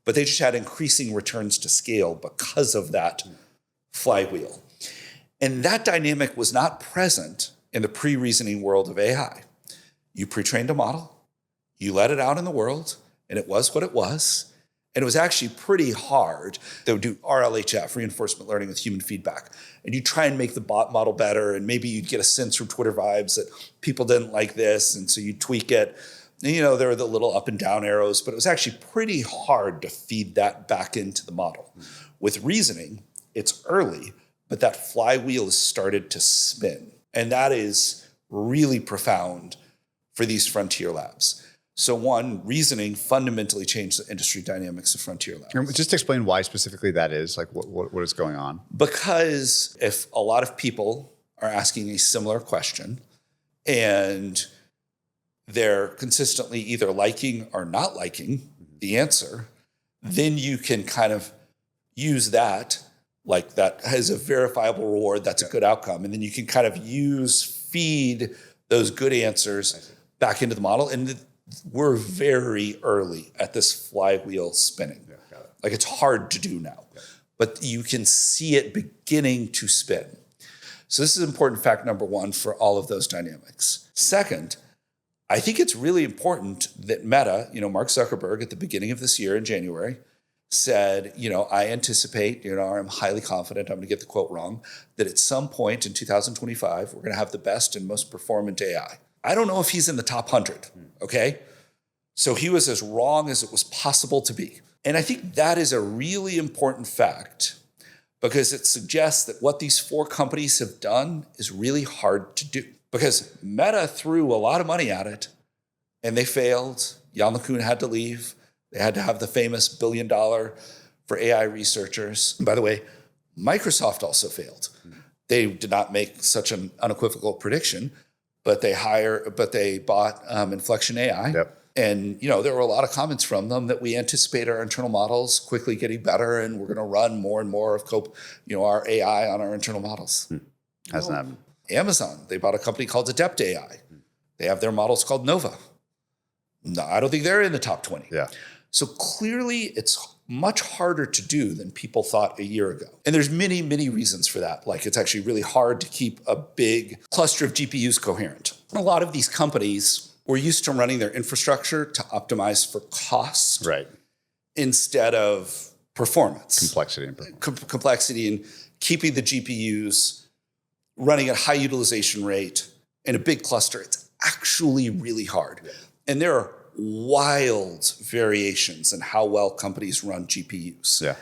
But they just had increasing returns to scale because of that flywheel. And that dynamic was not present in the pre-reasoning world of AI. You pre-trained a model, you let it out in the world, and it was what it was. And it was actually pretty hard. They would do RLHF, reinforcement learning with human feedback. And you try and make the bot model better, and maybe you'd get a sense from Twitter vibes that people didn't like this, and so you tweak it. And, there were the little up and down arrows, but it was actually pretty hard to feed that back into the model. With reasoning, it's early, but that flywheel has started to spin. And that is really profound for these frontier labs. So one, reasoning fundamentally changed the industry dynamics of frontier labs. Just explain why specifically that is, what is going on. Because if a lot of people are asking a similar question and they're consistently either liking or not liking the answer, then you can kind of use that, like that has a verifiable reward, that's a good outcome. And then you can kind of feed those good answers back into the model. And we're very early at this flywheel spinning. Yeah, got it. Like it's hard to do now, but you can see it beginning to spin. So this is important fact number one for all of those dynamics. Second, I think it's really important that Meta, Mark Zuckerberg at the beginning of this year in January said, I anticipate, I'm highly confident, I'm going to get the quote wrong, that at some point in 2025, we're going to have the best and most performant AI. I don't know if he's in the top 100, okay? So he was as wrong as it was possible to be. And I think that is a really important fact because it suggests that what these four companies have done is really hard to do. Because Meta threw a lot of money at it and they failed. Jan LeCun had to leave. They had to have the famous $1 billion for AI researchers. And by the way, Microsoft also failed. They did not make such an unequivocal prediction, but they bought Inflection AI. Yep. And there were a lot of comments from them that we anticipate our internal models quickly getting better, and we're going to run more and more of our AI on our internal models. Hasn't happened. Amazon, they bought a company called Adept AI. They have their models called Nova. No, I don't think they're in the top 20. Yeah. So clearly, it's much harder to do than people thought a year ago. And there's many, many reasons for that. Like it's actually really hard to keep a big cluster of GPUs coherent. A lot of these companies were used to running their infrastructure to optimize for cost, right, instead of performance. Complexity and performance. Complexity and keeping the GPUs running at high utilization rate in a big cluster. It's actually really hard. Yeah. And there are wild variations in how well companies run GPUs. Yeah.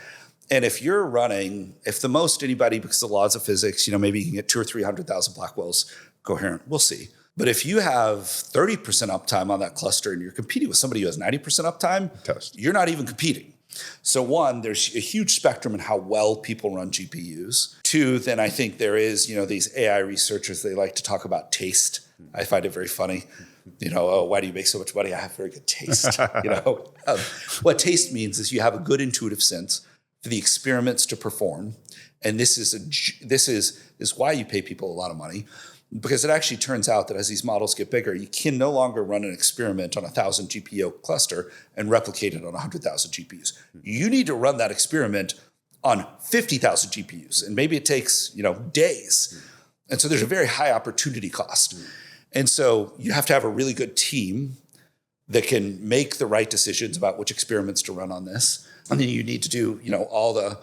And if the most anybody, because of the laws of physics, maybe you can get 200,000 or 300,000 Blackwells coherent. We'll see. But if you have 30% uptime on that cluster and you're competing with somebody who has 90% uptime, you're not even competing. So one, there's a huge spectrum in how well people run GPUs. Two, then I think there is, these AI researchers, they like to talk about taste. I find it very funny. Why do you make so much money? I have very good taste. What taste means is you have a good intuitive sense for the experiments to perform. And this is why you pay people a lot of money. Because it actually turns out that as these models get bigger, you can no longer run an experiment on a 1,000 GPU cluster and replicate it on 100,000 GPUs. You need to run that experiment on 50,000 GPUs, and maybe it takes days. And so there's a very high opportunity cost. And so you have to have a really good team that can make the right decisions about which experiments to run on this. And then you need to do all the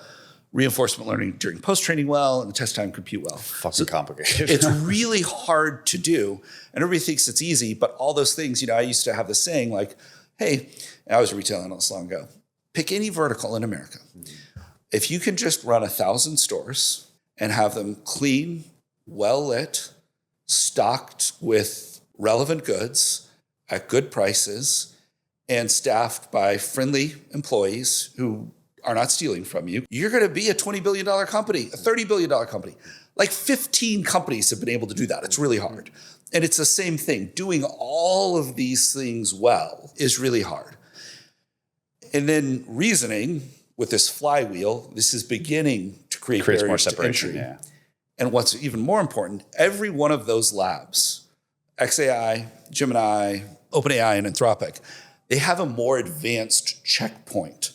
reinforcement learning during post-training well and the test time compute well. Fucking complicated. It's really hard to do. And everybody thinks it's easy, but all those things, I used to have this saying like, hey, and I was a retail analyst long ago, pick any vertical in America. If you can just run 1,000 stores and have them clean, well-lit, stocked with relevant goods at good prices and staffed by friendly employees who are not stealing from you, you're going to be a $20 billion company, a $30 billion company. Like 15 companies have been able to do that. It's really hard. And it's the same thing. Doing all of these things well is really hard. And then reasoning with this flywheel, this is beginning to create Creates barriers more to separation, entry. yeah. And what's even more important, every one of those labs, XAI, Gemini, OpenAI, and Anthropic, they have a more advanced checkpoint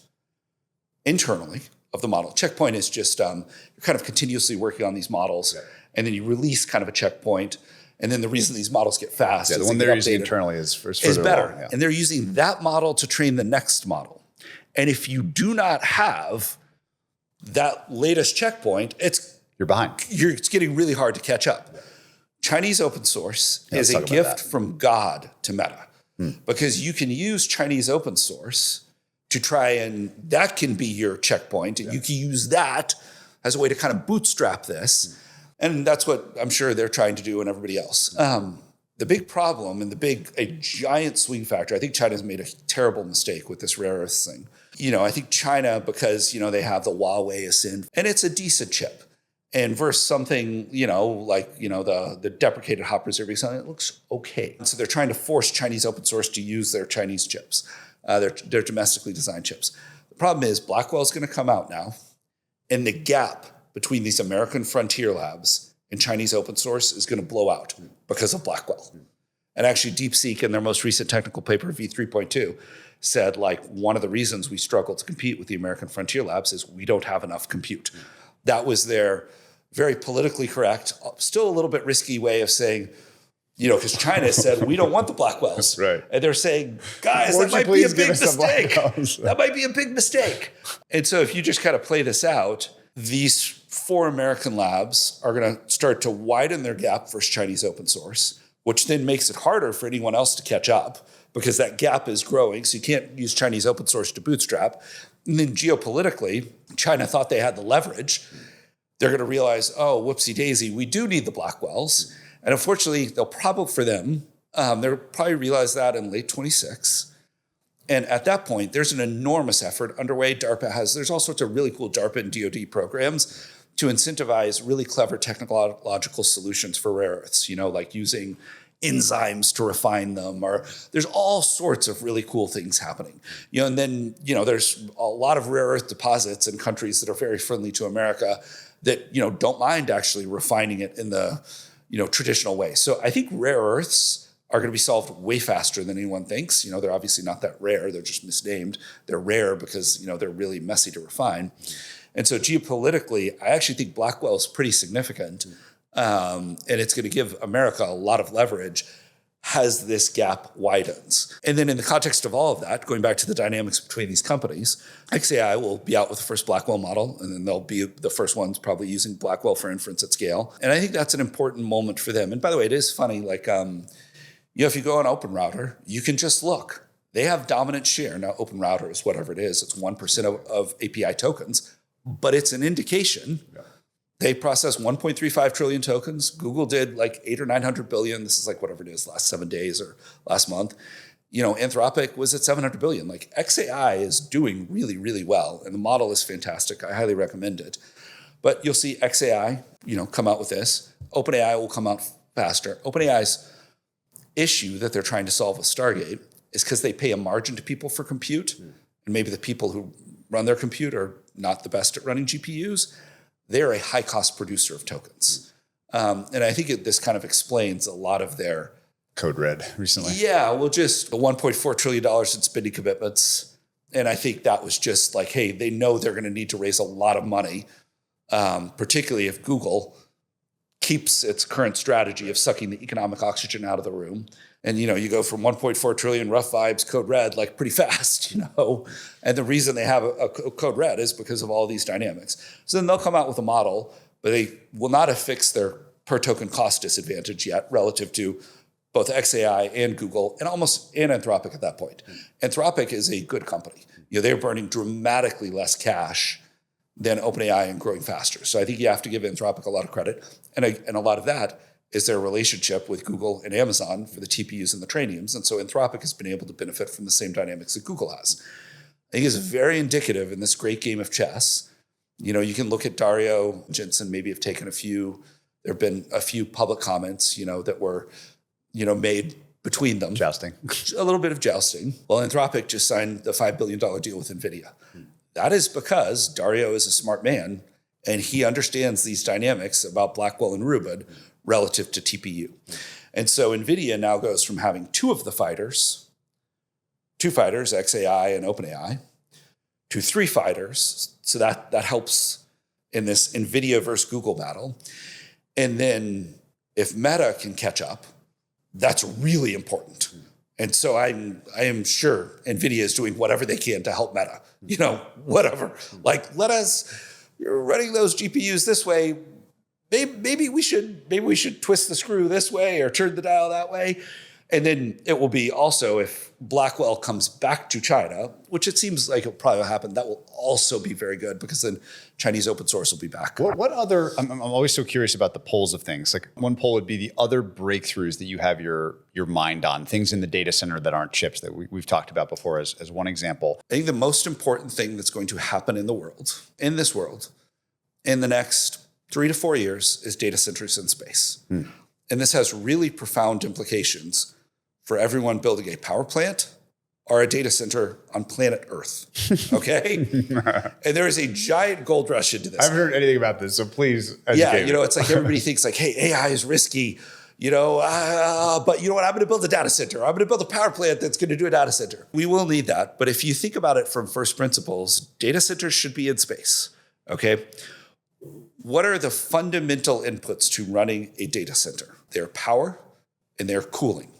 internally of the model. Checkpoint is just you're kind of continuously working on these models, and then you release kind of a checkpoint. And then the reason these models get fast is the one they're using internally is better. Along, yeah. And they're using that model to train the next model. And if you do not have that latest checkpoint, you're behind. It's getting really hard to catch up. Yeah. Chinese open source is a gift from God to Meta because you can use Chinese open source to try and that can be your checkpoint. And you can use that as a way to kind of bootstrap this. And that's what I'm sure they're trying to do and everybody else. The big problem and a giant swing factor, I think China's made a terrible mistake with this rare earths thing. I think China, because, they have the Huawei ASIN, and it's a decent chip. And versus something, the deprecated Hopper Zero, it looks okay. And so they're trying to force Chinese open source to use their Chinese chips. They're domestically designed chips. The problem is Blackwell's going to come out now, and the gap between these American frontier labs and Chinese open source is going to blow out because of Blackwell. And actually, DeepSeek, in their most recent technical paper, V3.2, said one of the reasons we struggle to compete with the American frontier labs is we don't have enough compute. That was their very politically correct, still a little bit risky way of saying, because China said, we don't want the Blackwells. Right. And they're saying, guys, that might be a big mistake. That might be a big mistake. And so if you just kind of play this out, these 4 American labs are going to start to widen their gap versus Chinese open source, which then makes it harder for anyone else to catch up because that gap is growing. So you can't use Chinese open source to bootstrap. And then geopolitically, China thought they had the leverage. They're going to realize, oh, whoopsie daisy, we do need the Blackwells. And unfortunately, they'll probably realize that in late 26. And at that point, there's an enormous effort underway. There's all sorts of really cool DARPA and DoD programs to incentivize really clever technological solutions for rare earths, like using enzymes to refine them, or there's all sorts of really cool things happening. And then, there's a lot of rare earth deposits in countries that are very friendly to America that, don't mind actually refining it in the, traditional way. So I think rare earths are going to be solved way faster than anyone thinks. They're obviously not that rare. They're just misnamed. They're rare because, they're really messy to refine. And so geopolitically, I actually think Blackwell is pretty significant. And it's going to give America a lot of leverage as this gap widens. And then in the context of all of that, going back to the dynamics between these companies, XAI will be out with the first Blackwell model, and then they'll be the first ones probably using Blackwell for inference at scale. And I think that's an important moment for them. And by the way, it is funny, if you go on OpenRouter, you can just look. They have dominant share. Now, OpenRouter is whatever it is. It's 1% of API tokens. but it's an indication. Yeah. They processed 1.35 trillion tokens. Google did like 800 or 900 billion. This is like whatever it is, last 7 days or last month. Anthropic was at 700 billion. Like XAI is doing really, really well. And the model is fantastic. I highly recommend it. But you'll see XAI, come out with this. OpenAI will come out faster. OpenAI's issue that they're trying to solve with Stargate is because they pay a margin to people for compute. And maybe the people who run their compute are not the best at running GPUs. They're a high-cost producer of tokens. And I think this kind of explains a lot of their code red recently. Yeah, well, just the $1.4 trillion in spending commitments. And I think that was just like, hey, they know they're going to need to raise a lot of money, particularly if Google keeps its current strategy of sucking the economic oxygen out of the room. And, you go from 1.4 trillion rough vibes, code red, like pretty fast, And the reason they have a code red is because of all these dynamics. So then they'll come out with a model, but they will not have fixed their per token cost disadvantage yet relative to both XAI and Google and Anthropic at that point. Anthropic is a good company. They're burning dramatically less cash than OpenAI and growing faster. So I think you have to give Anthropic a lot of credit. And a lot of that is their relationship with Google and Amazon for the TPUs and the trainiums. And so Anthropic has been able to benefit from the same dynamics that Google has. I think it's very indicative in this great game of chess. You can look at Dario Jensen, maybe have taken there have been a few public comments, that were, made between them. Jousting. A little bit of jousting. Well, Anthropic just signed the $5 billion deal with Nvidia. That is because Dario is a smart man and he understands these dynamics about Blackwell and Rubin relative to TPU. And so Nvidia now goes from having two fighters, XAI and OpenAI, to three fighters. So that helps in this Nvidia versus Google battle. And then if Meta can catch up, that's really important. And so I am sure Nvidia is doing whatever they can to help Meta, whatever. Like, you're running those GPUs this way. Maybe we should twist the screw this way or turn the dial that way. And then it will be also, if Blackwell comes back to China, which it seems like it'll probably happen, that will also be very good because then Chinese open source will be back. What other, I'm always so curious about the polls of things. Like one poll would be the other breakthroughs that you have your mind on, things in the data center that aren't chips that we've talked about before as one example. I think the most important thing that's going to happen in this world, in the next 3 to 4 years is data centers in space. And this has really profound implications for everyone building a power plant or a data center on planet Earth, okay? And there is a giant gold rush into this. I haven't heard anything about this, so please educate me. It's like everybody thinks like, hey, AI is risky, but you know what? I'm going to build a data center. I'm going to build a power plant that's going to do a data center. We will need that, but if you think about it from first principles, data centers should be in space, okay? What are the fundamental inputs to running a data center? They're power and they're cooling.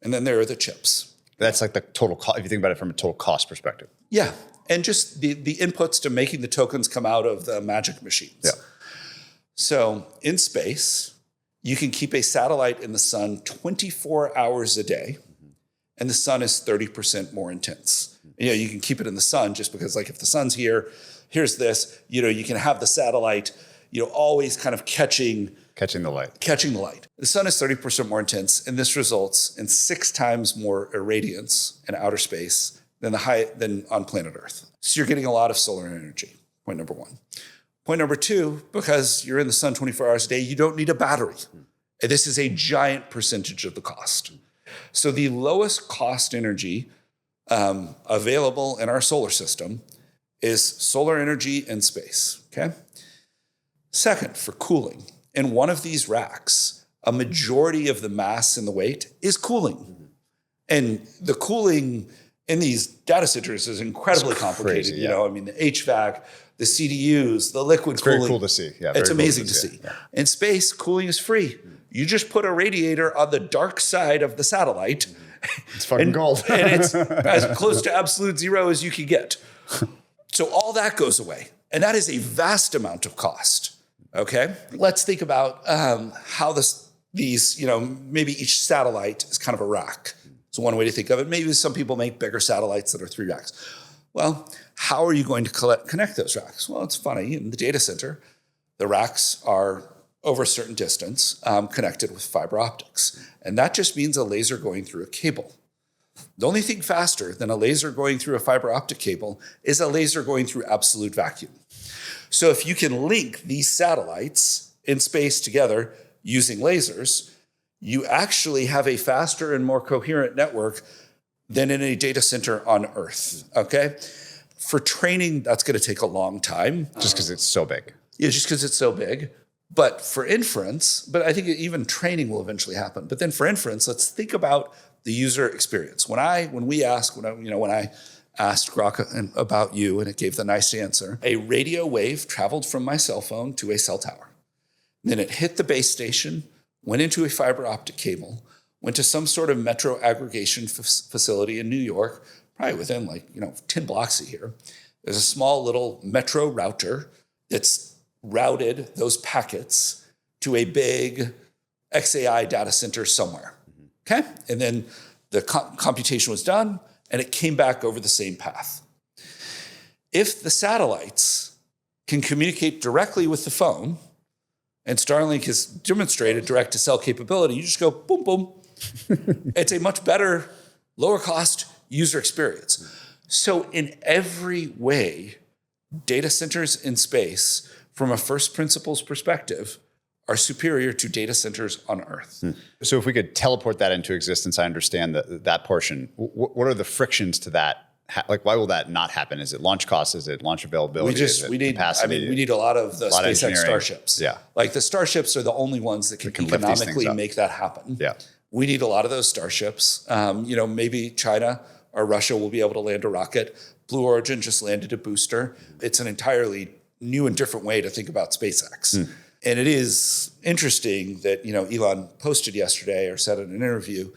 And then there are the chips. That's like the total cost, if you think about it from a total cost perspective. Yeah. And just the inputs to making the tokens come out of the magic machines. Yeah. So in space, you can keep a satellite in the sun 24 hours a day, and the sun is 30% more intense. You can keep it in the sun just because, like, if the sun's here, here's this, you can have the satellite, always kind of catching the light. The sun is 30% more intense, and this results in 6 times more irradiance in outer space than on planet Earth. So you're getting a lot of solar energy, point number 1. Point number 2, because you're in the sun 24 hours a day, you don't need a battery. And this is a giant percentage of the cost. So the lowest cost energy available in our solar system is solar energy in space, okay? Second, for cooling, in one of these racks, a majority of the mass and the weight is cooling. And the cooling in these data centers is incredibly complicated. Crazy, yeah. The HVAC, the CDUs, the liquid cooling. Very cool to see. Yeah, it's amazing to see. Yeah. In space, cooling is free. You just put a radiator on the dark side of the satellite. It's fucking gold. And it's as close to absolute zero as you can get. So all that goes away. And that is a vast amount of cost. Okay, let's think about how these, maybe each satellite is kind of a rack. So one way to think of it, maybe some people make bigger satellites that are 3 racks. Well, how are you going to connect those racks? Well, it's funny. In the data center, the racks are over a certain distance connected with fiber optics. And that just means a laser going through a cable. The only thing faster than a laser going through a fiber optic cable is a laser going through absolute vacuum. So if you can link these satellites in space together using lasers, you actually have a faster and more coherent network than in a data center on Earth, okay? For training, that's going to take a long time. Just because it's so big. Yeah, just because it's so big. But for inference, but I think even training will eventually happen. But then for inference, let's think about the user experience. When I asked Grok about you and it gave the nice answer, a radio wave traveled from my cell phone to a cell tower. Then it hit the base station, went into a fiber optic cable, went to some sort of metro aggregation facility in New York, probably within 10 blocks of here. There's a small little metro router that's routed those packets to a big XAI data center somewhere. Okay? And then the computation was done and it came back over the same path. If the satellites can communicate directly with the phone, and Starlink has demonstrated direct-to-cell capability, you just go boom, boom. It's a much better, lower cost user experience. So in every way, data centers in space, from a first principles perspective, are superior to data centers on Earth. So if we could teleport that into existence, I understand that portion. What are the frictions to that? Why will that not happen? Is it launch costs? Is it launch availability? We need a lot of the SpaceX Starships. Yeah. Like the Starships are the only ones that can economically make that happen. Yeah. We need a lot of those Starships. Maybe China or Russia will be able to land a rocket. Blue Origin just landed a booster. It's an entirely new and different way to think about SpaceX. And it is interesting that, Elon posted yesterday or said in an interview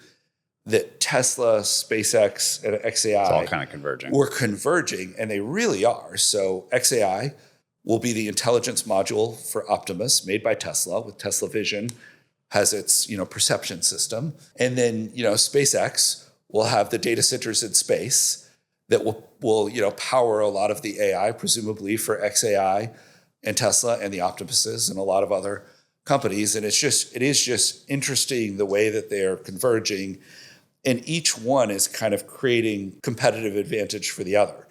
that Tesla, SpaceX, and XAI it's all kind of converging. Were converging, and they really are. So XAI will be the intelligence module for Optimus made by Tesla with Tesla Vision, has its, perception system. And then, SpaceX will have the data centers in space that will power a lot of the AI, presumably for XAI and Tesla and the Optimuses and a lot of other companies. And it is just interesting the way that they are converging, and each one is kind of creating competitive advantage for the other.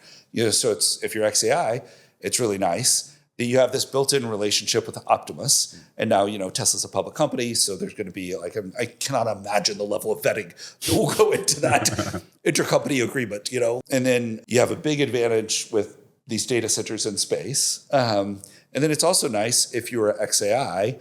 So if you're XAI, it's really nice that you have this built-in relationship with Optimus. And now, Tesla's a public company, so there's going to be I cannot imagine the level of vetting that will go into that intercompany agreement, And then you have a big advantage with these data centers in space. And then it's also nice if you're XAI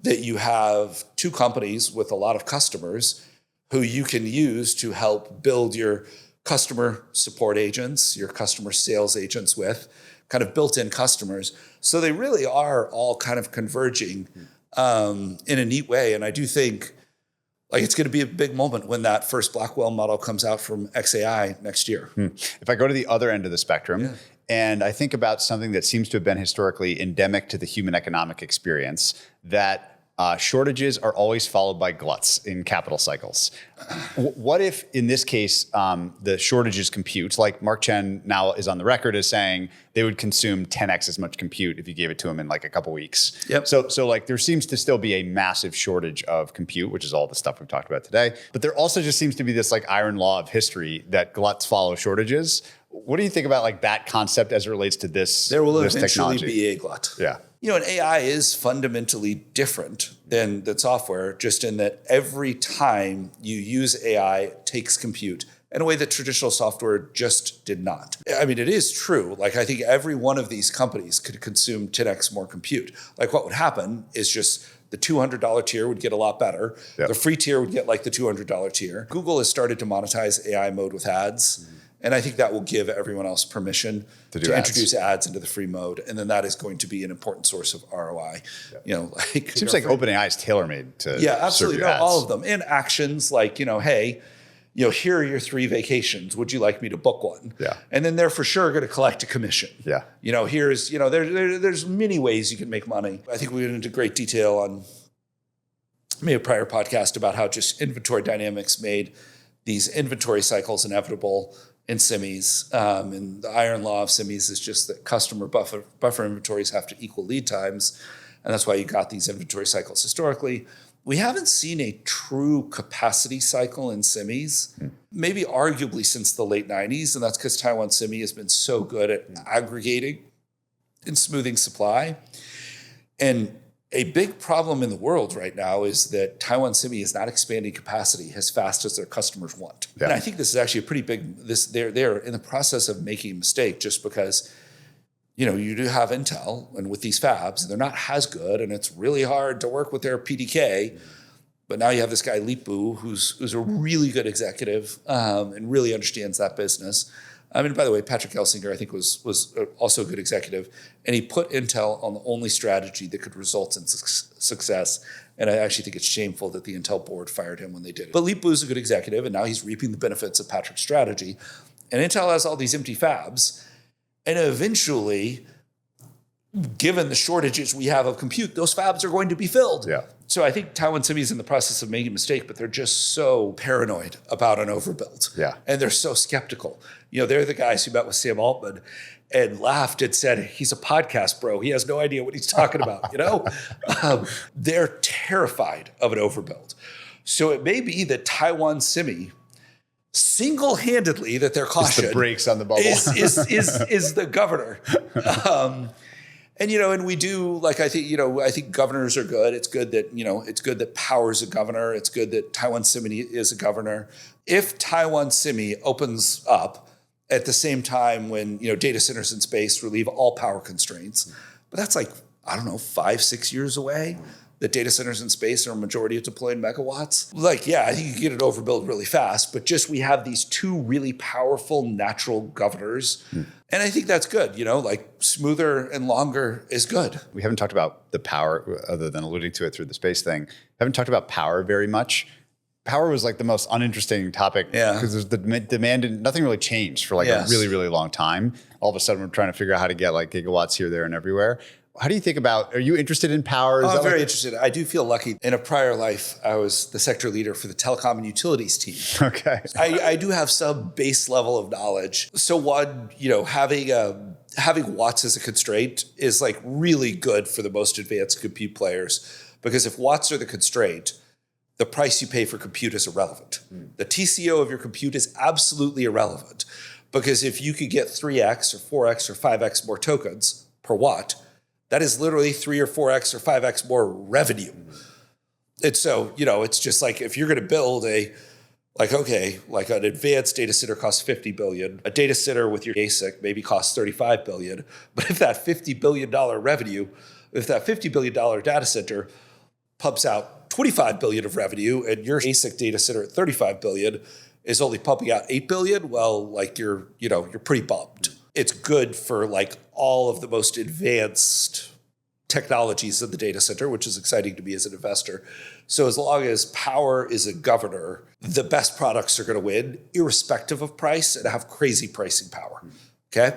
that you have two companies with a lot of customers who you can use to help build your customer support agents, your customer sales agents with, kind of built-in customers. So they really are all kind of converging in a neat way. And I do think it's going to be a big moment when that first Blackwell model comes out from XAI next year. If I go to the other end of the spectrum, and I think about something that seems to have been historically endemic to the human economic experience, that shortages are always followed by gluts in capital cycles. What if, in this case, the shortages compute, like Mark Chen now is on the record as saying they would consume 10x as much compute if you gave it to them in a couple weeks. Yep. So there seems to still be a massive shortage of compute, which is all the stuff we've talked about today. But there also just seems to be this iron law of history that gluts follow shortages. What do you think about that concept as it relates to this? There will this eventually technology? be a glut. Yeah. And AI is fundamentally different than the software, just in that every time you use AI, it takes compute in a way that traditional software just did not. I mean, it is true. I think every one of these companies could consume 10x more compute. What would happen is just the $200 tier would get a lot better. Yep. The free tier would get the $200 tier. Google has started to monetize AI mode with ads. And I think that will give everyone else permission to introduce ads into the free mode. And then that is going to be an important source of ROI. It seems like OpenAI is tailor-made to absolutely. serve your ads. All of them. And actions hey, here are your 3 vacations. Would you like me to book one? Yeah. And then they're for sure going to collect a commission. Yeah. Here's, there's many ways you can make money. I think we went into great detail on maybe a prior podcast about how just inventory dynamics made these inventory cycles inevitable in semis. And the iron law of semis is just that customer buffer inventories have to equal lead times. And that's why you got these inventory cycles historically. We haven't seen a true capacity cycle in semis, maybe arguably since the late 90s. And that's because Taiwan Semi has been so good at aggregating and smoothing supply. And a big problem in the world right now is that Taiwan Semi is not expanding capacity as fast as their customers want. Yeah. And I think this is actually a pretty big, they're in the process of making a mistake just because, you do have Intel and with these fabs, they're not as good and it's really hard to work with their PDK. But now you have this guy, Lip-Bu, who's a really good executive and really understands that business. By the way, Patrick Elsinger, I think, was also a good executive. And he put Intel on the only strategy that could result in success. And I actually think it's shameful that the Intel board fired him when they did it. But Lip-Bu is a good executive, and now he's reaping the benefits of Patrick's strategy. And Intel has all these empty fabs. And eventually, given the shortages we have of compute, those fabs are going to be filled. Yeah. So I think Taiwan Semi is in the process of making a mistake, but they're just so paranoid about an overbuild. Yeah. And they're so skeptical. They're the guys who met with Sam Altman and laughed and said, he's a podcast bro. He has no idea what he's talking about, They're terrified of an overbuild. So it may be that Taiwan Semi single-handedly that their caution the brakes on the bubble is the governor. And we do I think governors are good. It's good that Power's a governor. It's good that Taiwan Semi is a governor. If Taiwan Semi opens up at the same time when data centers in space relieve all power constraints, but that's 5-6 years away. The data centers in space are a majority of deployed megawatts. I think you can get it overbuilt really fast, but just we have these two really powerful natural governors. And I think that's good, smoother and longer is good. We haven't talked about the power, other than alluding to it through the space thing. Haven't talked about power very much. Power was the most uninteresting topic because the demand, nothing really changed for a really, really long time. All of a sudden, we're trying to figure out how to get gigawatts here, there, and everywhere. How do you think about, are you interested in power? I'm very interested. I do feel lucky. In a prior life, I was the sector leader for the telecom and utilities team. Okay. I do have some base level of knowledge. So one, having watts as a constraint is really good for the most advanced compute players, because if watts are the constraint, the price you pay for compute is irrelevant. The TCO of your compute is absolutely irrelevant, because if you could get 3x or 4x or 5x more tokens per watt, that is literally 3 or 4x or 5x more revenue. And so, it's just if you're going to build an advanced data center costs $50 billion, a data center with your ASIC maybe costs $35 billion. But if that $50 billion revenue, if that $50 billion data center pumps out $25 billion of revenue and your ASIC data center at $35 billion is only pumping out $8 billion, well, you're pretty bummed. It's good for all of the most advanced technologies of the data center, which is exciting to me as an investor. So as long as power is a governor, the best products are going to win, irrespective of price, and have crazy pricing power. Okay?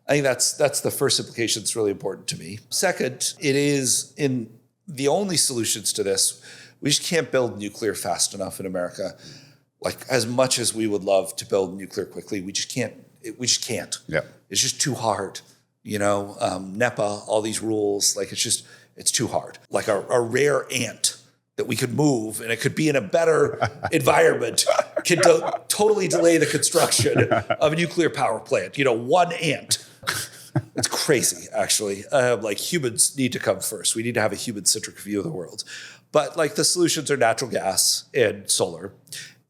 I think that's the first implication that's really important to me. Second, it is in the only solutions to this, we just can't build nuclear fast enough in America. As much as we would love to build nuclear quickly, we just can't. Yeah. It's just too hard. NEPA, all these rules, it's too hard. A rare ant that we could move and it could be in a better environment can totally delay the construction of a nuclear power plant. One ant. It's crazy, actually. Humans need to come first. We need to have a human-centric view of the world. But the solutions are natural gas and solar.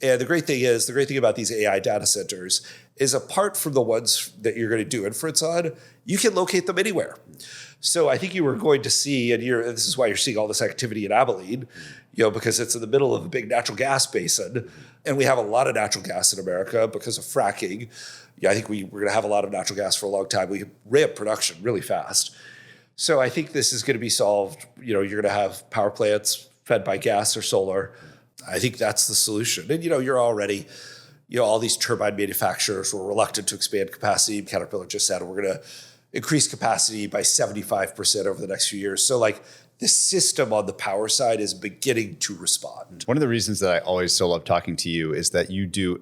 And the great thing about these AI data centers is, apart from the ones that you're going to do inference on, you can locate them anywhere. So I think you were going to see, and this is why you're seeing all this activity in Abilene, because it's in the middle of a big natural gas basin, and we have a lot of natural gas in America because of fracking. I think we're going to have a lot of natural gas for a long time. We can ramp production really fast. So I think this is going to be solved. You're going to have power plants fed by gas or solar. I think that's the solution. And, you're already, all these turbine manufacturers were reluctant to expand capacity. Caterpillar just said, we're going to increase capacity by 75% over the next few years. So the system on the power side is beginning to respond. One of the reasons that I always so love talking to you is that you do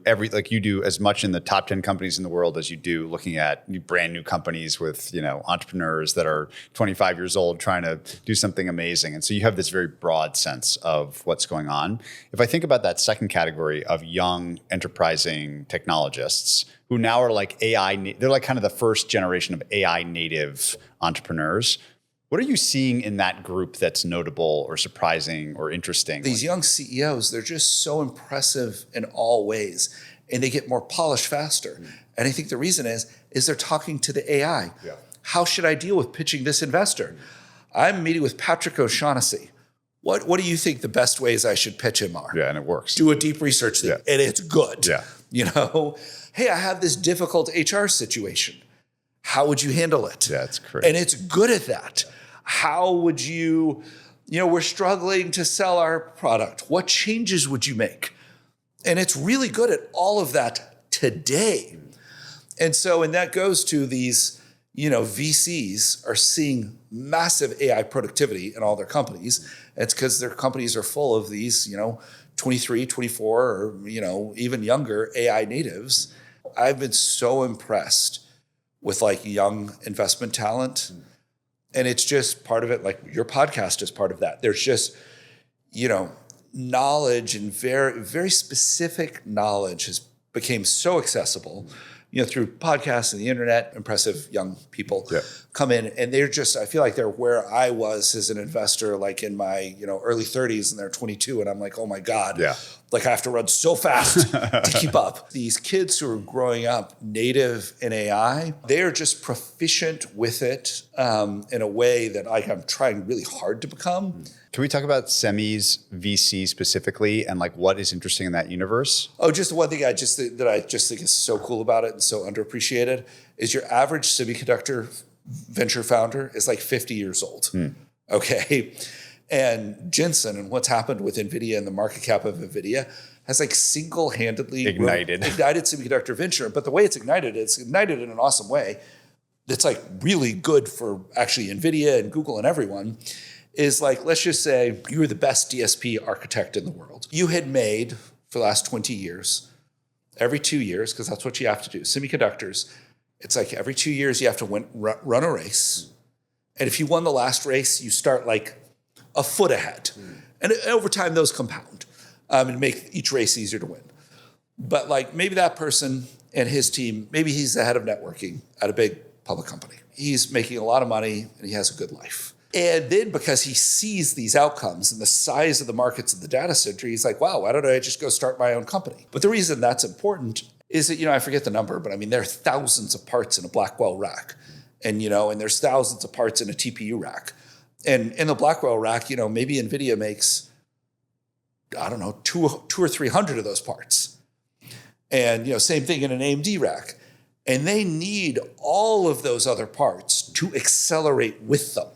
you do as much in the top 10 companies in the world as you do looking at brand new companies with, entrepreneurs that are 25 years old trying to do something amazing. And so you have this very broad sense of what's going on. If I think about that second category of young enterprising technologists who now are like they're like kind of the first generation of AI native entrepreneurs. What are you seeing in that group that's notable or surprising or interesting? These young CEOs, they're just so impressive in all ways, and they get more polished faster. And I think the reason is they're talking to the AI. Yeah. How should I deal with pitching this investor? I'm meeting with Patrick O'Shaughnessy. What do you think the best ways I should pitch him are? Yeah, and it works. Do a deep research thing, and it's good. Yeah. Hey, I have this difficult HR situation. How would you handle it? Yeah, it's great. And it's good at that. How would you, we're struggling to sell our product. What changes would you make? And it's really good at all of that today. And that goes to these, VCs are seeing massive AI productivity in all their companies. It's because their companies are full of these, 23, 24, or, even younger AI natives. I've been so impressed with young investment talent. And it's just part of it, like your podcast is part of that. There's just, knowledge and very, very specific knowledge has became so accessible, through podcasts and the internet. Impressive young people come in, and they're just, I feel like they're where I was as an investor, like in my, early 30s, and they're 22. And I'm like, oh my God, like I have to run so fast to keep up. These kids who are growing up native in AI, they are just proficient with it in a way that I'm trying really hard to become. Can we talk about semis, VC specifically, and what is interesting in that universe? Oh, just one thing I just think is so cool about it and so underappreciated is your average semiconductor venture founder is 50 years old. Okay. And Jensen and what's happened with Nvidia and the market cap of Nvidia has single-handedly ignited semiconductor venture. But the way it's ignited in an awesome way that's really good for actually Nvidia and Google and everyone. Is let's just say you were the best DSP architect in the world. You had made, for the last 20 years, every 2 years, because that's what you have to do, semiconductors, it's every 2 years you have to run a race. And if you won the last race, you start a foot ahead. And over time, those compound and make each race easier to win. But maybe that person and his team, maybe he's the head of networking at a big public company. He's making a lot of money and he has a good life. And then because he sees these outcomes and the size of the markets of the data center, he's like, wow, why don't I just go start my own company? But the reason that's important is that, I forget the number, but there are thousands of parts in a Blackwell rack. And, and there's thousands of parts in a TPU rack. And in the Blackwell rack, maybe NVIDIA makes, I don't know, two or 300 of those parts. And, same thing in an AMD rack. And they need all of those other parts to accelerate with them.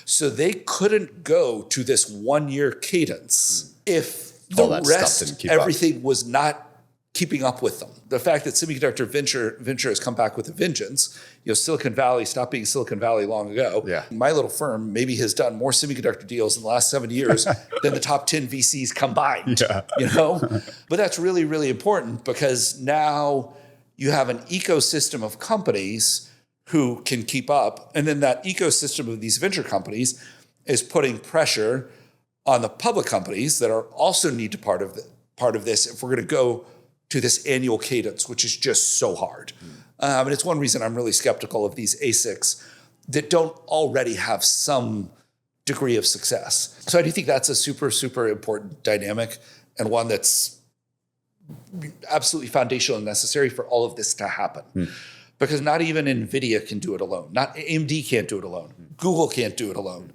So they couldn't go to this 1 year cadence if the rest, everything was not keeping up with them. The fact that semiconductor venture has come back with a vengeance, Silicon Valley stopped being Silicon Valley long ago. Yeah. My little firm maybe has done more semiconductor deals in the last 7 years than the top 10 VCs combined, But that's really, really important because now you have an ecosystem of companies who can keep up. And then that ecosystem of these venture companies is putting pressure on the public companies that are also need to part of this if we're going to go to this annual cadence, which is just so hard. And it's one reason I'm really skeptical of these ASICs that don't already have some degree of success. So I do think that's a super, super important dynamic and one that's absolutely foundational and necessary for all of this to happen. Because not even NVIDIA can do it alone. Not AMD can't do it alone. Google can't do it alone.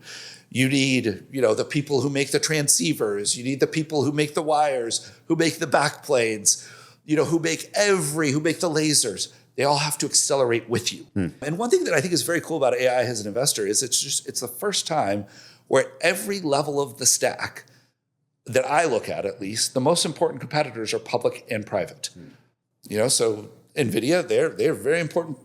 You need, the people who make the transceivers. You need the people who make the wires, who make the backplanes, who make the lasers. They all have to accelerate with you. And one thing that I think is very cool about AI as an investor is it's the first time where at every level of the stack that I look at least, the most important competitors are public and private. So NVIDIA, they're very important,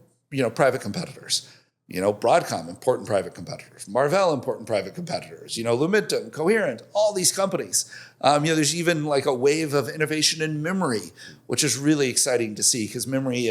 private competitors. Broadcom, important private competitors. Marvell, important private competitors. Lumentum, Coherent, all these companies. There's even like a wave of innovation in memory, which is really exciting to see because memory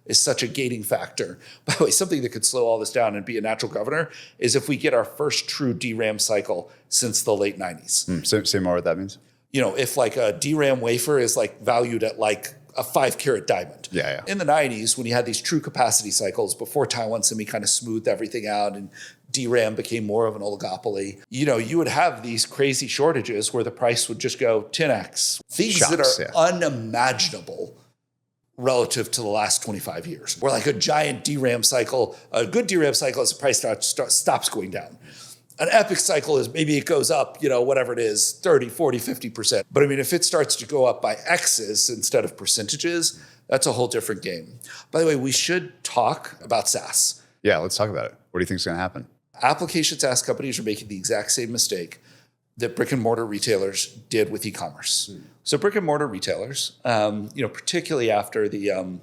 is such a gating factor. By the way, something that could slow all this down and be a natural governor is if we get our first true DRAM cycle since the late 90s. Say more what that means. If like a DRAM wafer is like valued at like a 5-carat diamond. Yeah. In the 90s, when you had these true capacity cycles before Taiwan Semi kind of smoothed everything out and DRAM became more of an oligopoly, you would have these crazy shortages where the price would just go 10x. Things that are unimaginable relative to the last 25 years. Where like a giant DRAM cycle, a good DRAM cycle as the price stops going down. An epic cycle is maybe it goes up, whatever it is, 30, 40, 50%. But I mean, if it starts to go up by X's instead of percentages, that's a whole different game. By the way, we should talk about SaaS. Yeah, let's talk about it. What do you think is going to happen? Application SaaS companies are making the exact same mistake that brick and mortar retailers did with e-commerce. So brick and mortar retailers, particularly after the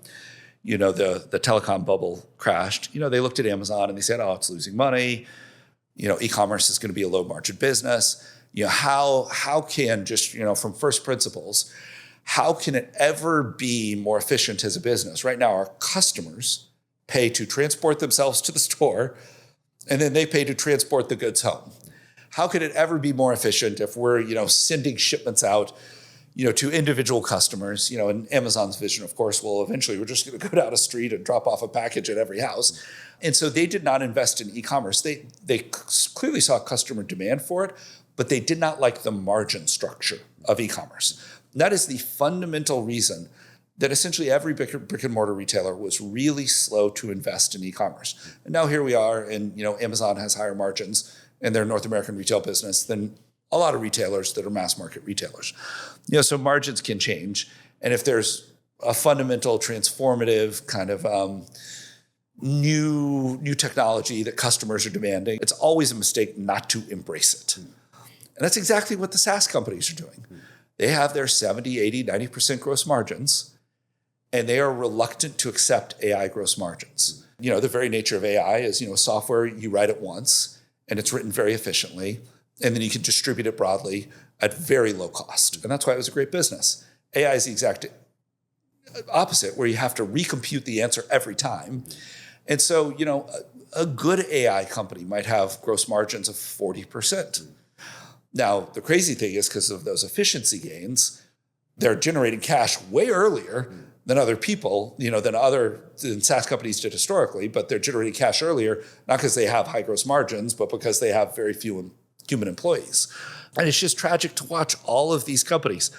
telecom bubble crashed, they looked at Amazon and they said, oh, it's losing money. E-commerce is going to be a low margin business. How can just, from first principles, how can it ever be more efficient as a business? Right now, our customers pay to transport themselves to the store, and then they pay to transport the goods home. How could it ever be more efficient if we're, sending shipments out, to individual customers? And Amazon's vision, of course, will eventually we're just going to go down a street and drop off a package at every house. And so they did not invest in e-commerce. They clearly saw customer demand for it, but they did not like the margin structure of e-commerce. That is the fundamental reason that essentially every brick and mortar retailer was really slow to invest in e-commerce. And now here we are, and Amazon has higher margins in their North American retail business than a lot of retailers that are mass market retailers. So margins can change. And if there's a fundamental transformative kind of new technology that customers are demanding, it's always a mistake not to embrace it. And that's exactly what the SaaS companies are doing. They have their 70, 80, 90% gross margins, and they are reluctant to accept AI gross margins. The very nature of AI is, software, you write it once, and it's written very efficiently, and then you can distribute it broadly at very low cost. And that's why it was a great business. AI is the exact opposite, where you have to recompute the answer every time. And so, a good AI company might have gross margins of 40%. Now, the crazy thing is because of those efficiency gains, they're generating cash way earlier than other people, than SaaS companies did historically, but they're generating cash earlier, not because they have high gross margins, but because they have very few human employees. And it's just tragic to watch all of these companies.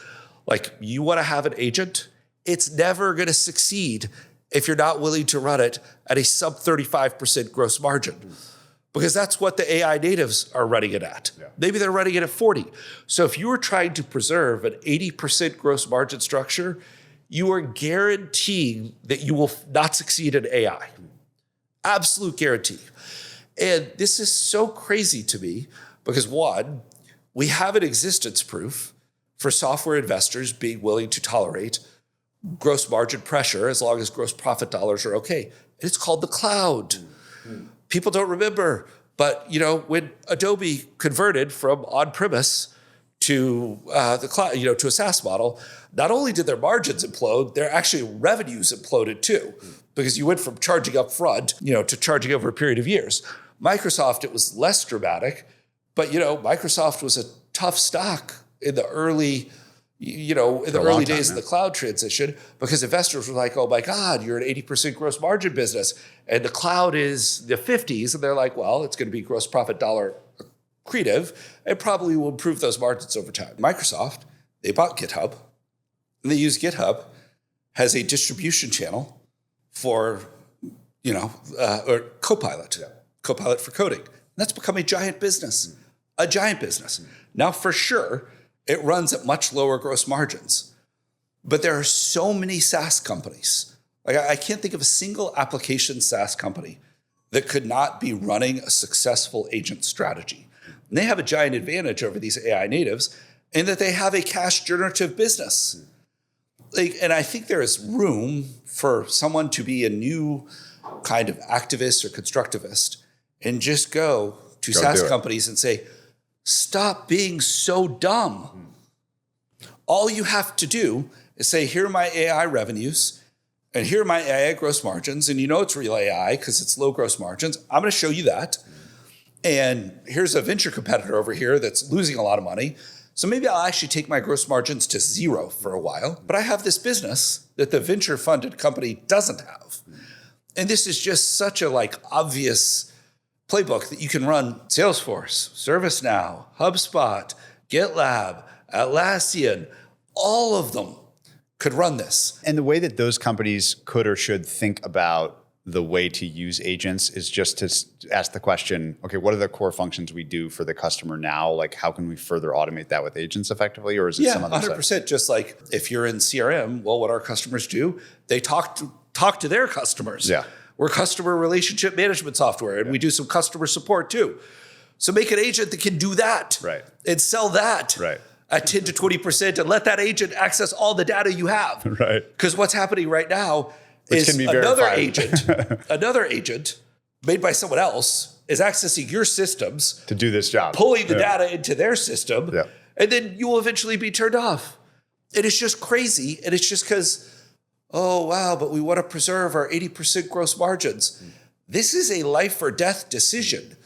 Like, you want to have an agent, it's never going to succeed if you're not willing to run it at a sub 35% gross margin. Because that's what the AI natives are running it at. Yeah. Maybe they're running it at 40. So if you were trying to preserve an 80% gross margin structure, you are guaranteeing that you will not succeed in AI. Absolute guarantee. And this is so crazy to me because, one, we have an existence proof for software investors being willing to tolerate gross margin pressure as long as gross profit dollars are okay. And it's called the cloud. People don't remember, but when Adobe converted from on-premise to the cloud, to a SaaS model, not only did their margins implode, their actually revenues imploded too, because you went from charging up front, to charging over a period of years. Microsoft, it was less dramatic, but Microsoft was a tough stock in the early days of the cloud transition, because investors were like, oh my God, you're an 80% gross margin business. And the cloud is the 50s. And they're like, well, it's going to be gross profit dollar accretive. It probably will improve those margins over time. Microsoft, they bought GitHub, and they use GitHub as a distribution channel for, or Copilot, Copilot for coding. And that's become a giant business, Now, for sure, it runs at much lower gross margins. But there are so many SaaS companies. Like, I can't think of a single application SaaS company that could not be running a successful agent strategy. And they have a giant advantage over these AI natives in that they have a cash generative business. And I think there is room for someone to be a new kind of activist or constructivist and just go to Go SaaS do it. companies and say, stop being so dumb. All you have to do is say, here are my AI revenues and here are my AI gross margins. And you know it's real AI because it's low gross margins. I'm going to show you that. And here's a venture competitor over here that's losing a lot of money. So maybe I'll actually take my gross margins to zero for a while. But I have this business that the venture funded company doesn't have. And this is just such a obvious playbook that you can run Salesforce, ServiceNow, HubSpot, GitLab, Atlassian, all of them could run this. And the way that those companies could or should think about the way to use agents is just to ask the question, okay, what are the core functions we do for the customer now? How can we further automate that with agents effectively? Or is it some other 100%. Just like if you're in CRM, well, what our customers do, they talk to their customers. Yeah. We're customer relationship management software, and we do some customer support too. So make an agent that can do that. Right. And sell that. Right. At 10 to 20% and let that agent access all the data you have. Right. Because what's happening right now Which is can be another verified. another agent made by someone else is accessing your systems, to do this job. pulling the data into their system, Yeah. and then you will eventually be turned off. And it's just crazy. And it's just because, oh, wow, but we want to preserve our 80% gross margins. This is a life or death decision.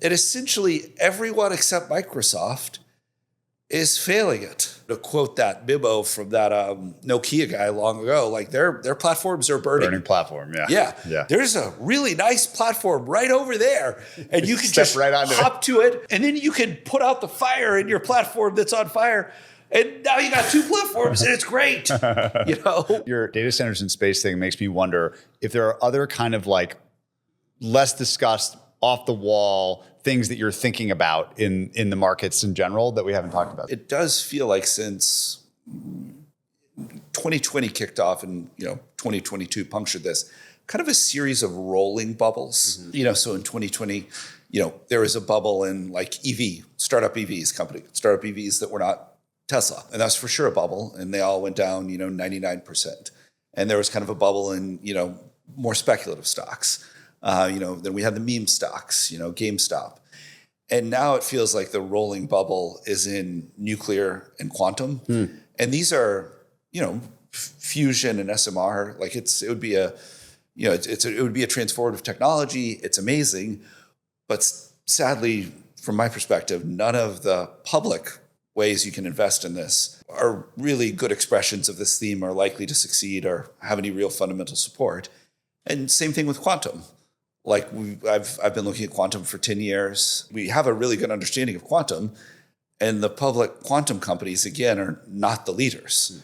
And essentially everyone except Microsoft is failing it. To quote that memo from that Nokia guy long ago, their platforms are burning. Burning platform, yeah. Yeah. There's a really nice platform right over there. And you can Step just right onto it. hop to it. And then you can put out the fire in your platform that's on fire. And now you got two platforms and it's great. Your data centers in space thing makes me wonder if there are other kind of less discussed, off the wall things that you're thinking about in the markets in general that we haven't talked about. It does feel like since 2020 kicked off and 2022 punctured this, kind of a series of rolling bubbles. Mm-hmm. So in 2020, there was a bubble in startup EVs that were not Tesla. And that's for sure a bubble. And they all went down, 99%. And there was kind of a bubble in, more speculative stocks. Then we had the meme stocks, GameStop. And now it feels like the rolling bubble is in nuclear and quantum. And these are, fusion and SMR. It would be a transformative technology. It's amazing. But sadly, from my perspective, none of the public ways you can invest in this are really good expressions of this theme, are likely to succeed or have any real fundamental support. And same thing with quantum. I've been looking at quantum for 10 years. We have a really good understanding of quantum, and the public quantum companies, again, are not the leaders.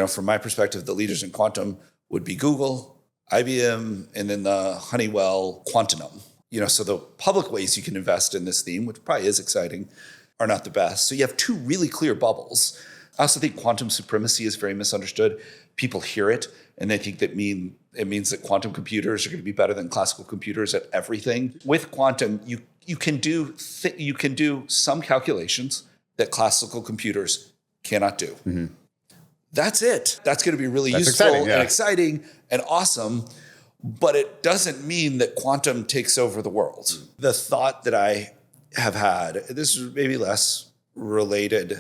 From my perspective, the leaders in quantum would be Google, IBM, and then the Honeywell Quantum. So the public ways you can invest in this theme, which probably is exciting, are not the best. So you have two really clear bubbles. I also think quantum supremacy is very misunderstood. People hear it and they think it means that quantum computers are going to be better than classical computers at everything. With quantum, you can do some calculations that classical computers cannot do. Mm-hmm. That's it. That's going to be really useful and exciting and awesome. But it doesn't mean that quantum takes over the world. The thought that I have had, this is maybe less related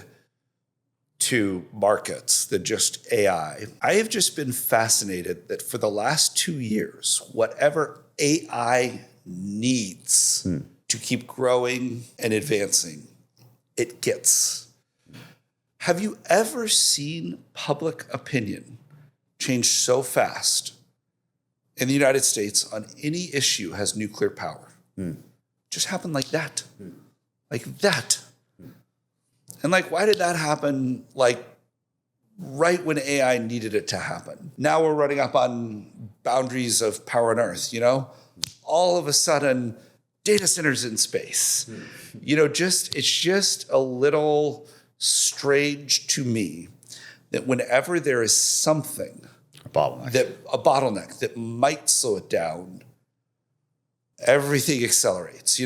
to markets than just AI. I have just been fascinated that for the last 2 years, whatever AI needs to keep growing and advancing, it gets. Have you ever seen public opinion change so fast in the United States on any issue has nuclear power? Just happened like that. Like that. And why did that happen right when AI needed it to happen? Now we're running up on boundaries of power on Earth, All of a sudden, data centers in space. It's just a little strange to me that whenever there is something, a bottleneck that might slow it down, everything accelerates.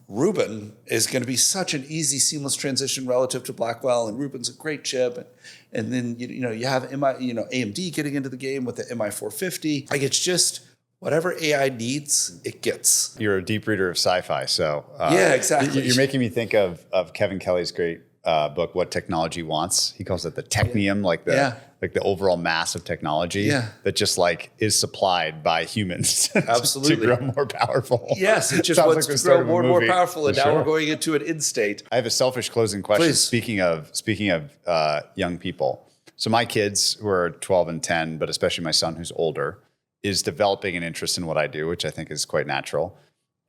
Rubin is going to be such an easy, seamless transition relative to Blackwell, and Rubin's a great chip. And then you have AMD getting into the game with the MI450. Like, it's just whatever AI needs, it gets. You're a deep reader of sci-fi, so yeah, exactly. You're making me think of Kevin Kelly's great book, What Technology Wants. He calls it the technium, like the overall mass of technology that just like is supplied by humans Absolutely. to grow more powerful. Yes, it just wants to grow more and more powerful, and now we're going into an end state. I have a selfish closing question. Please. Speaking of young people, so my kids who are 12 and 10, but especially my son who's older, is developing an interest in what I do, which I think is quite natural.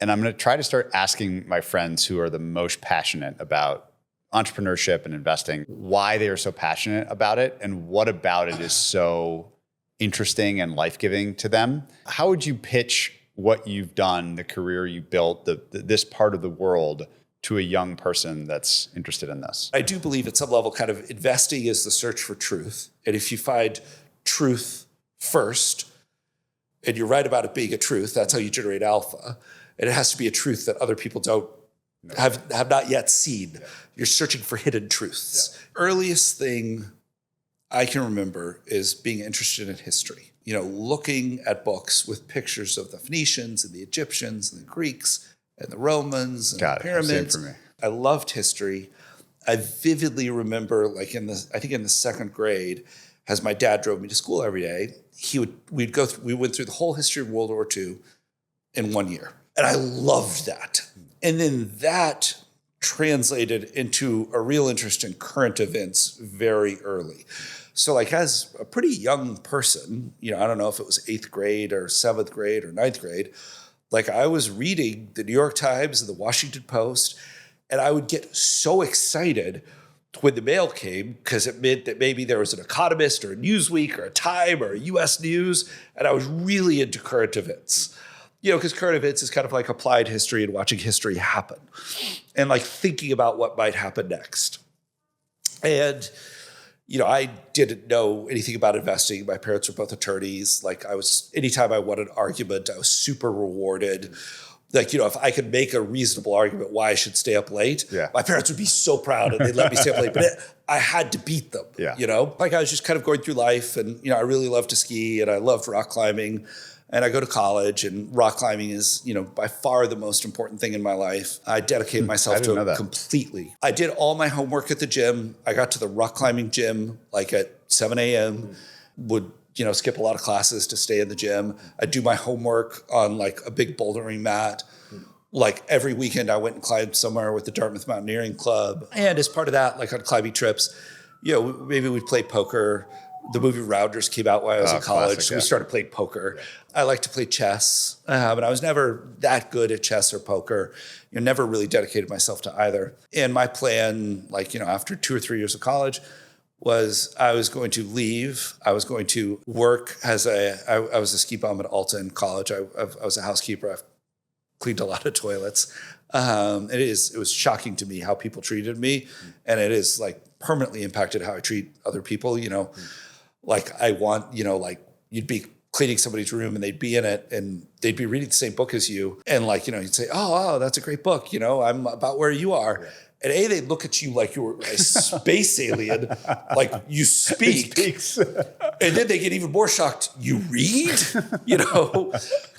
And I'm going to try to start asking my friends who are the most passionate about entrepreneurship and investing, why they are so passionate about it and what about it is so interesting and life-giving to them. How would you pitch what you've done, the career you built, this part of the world to a young person that's interested in this? I do believe at some level kind of investing is the search for truth. And if you find truth first, and you're right about it being a truth, that's how you generate alpha. And it has to be a truth that other people don't have not yet seen. Yeah. You're searching for hidden truths. Yeah. Earliest thing I can remember is being interested in history. Looking at books with pictures of the Phoenicians and the Egyptians and the Greeks and the Romans and the pyramids. Same for me. I loved history. I vividly remember, like in the second grade, as my dad drove me to school every day, we went through the whole history of World War II in 1 year. And I loved that. And then that translated into a real interest in current events very early. So like as a pretty young person, I don't know if it was 8th grade or 7th grade or 9th grade, like I was reading the New York Times and the Washington Post, and I would get so excited when the mail came because it meant that maybe there was an Economist or a Newsweek or a Time or a US News, and I was really into current events. Because current events is kind of like applied history and watching history happen and like thinking about what might happen next. And, I didn't know anything about investing. My parents were both attorneys. Like anytime I won an argument, I was super rewarded. Like, if I could make a reasonable argument why I should stay up late, my parents would be so proud and they'd let me stay up late. But I had to beat them, Like I was just kind of going through life and, I really loved to ski and I loved rock climbing. And I go to college, and rock climbing is, by far the most important thing in my life. I dedicated myself to it completely. I did all my homework at the gym. I got to the rock climbing gym like at 7 a.m., would, skip a lot of classes to stay in the gym. I'd do my homework on like a big bouldering mat. Like every weekend I went and climbed somewhere with the Dartmouth Mountaineering Club. And as part of that, like on climbing trips, maybe we'd play poker. The movie Rounders came out while I was in college, so we started playing poker. I like to play chess, but I was never that good at chess or poker. Never really dedicated myself to either. And my plan, after 2 or 3 years of college, was I was going to leave. I was going to work I was a ski bum at Alta in college. I was a housekeeper. I've cleaned a lot of toilets. It was shocking to me how people treated me, and it is like permanently impacted how I treat other people. Like I want, you'd be cleaning somebody's room and they'd be in it and they'd be reading the same book as you. And you'd say, oh, that's a great book. I'm about where you are. And they'd look at you like you were a space alien, like you speak. And then they get even more shocked. You read, So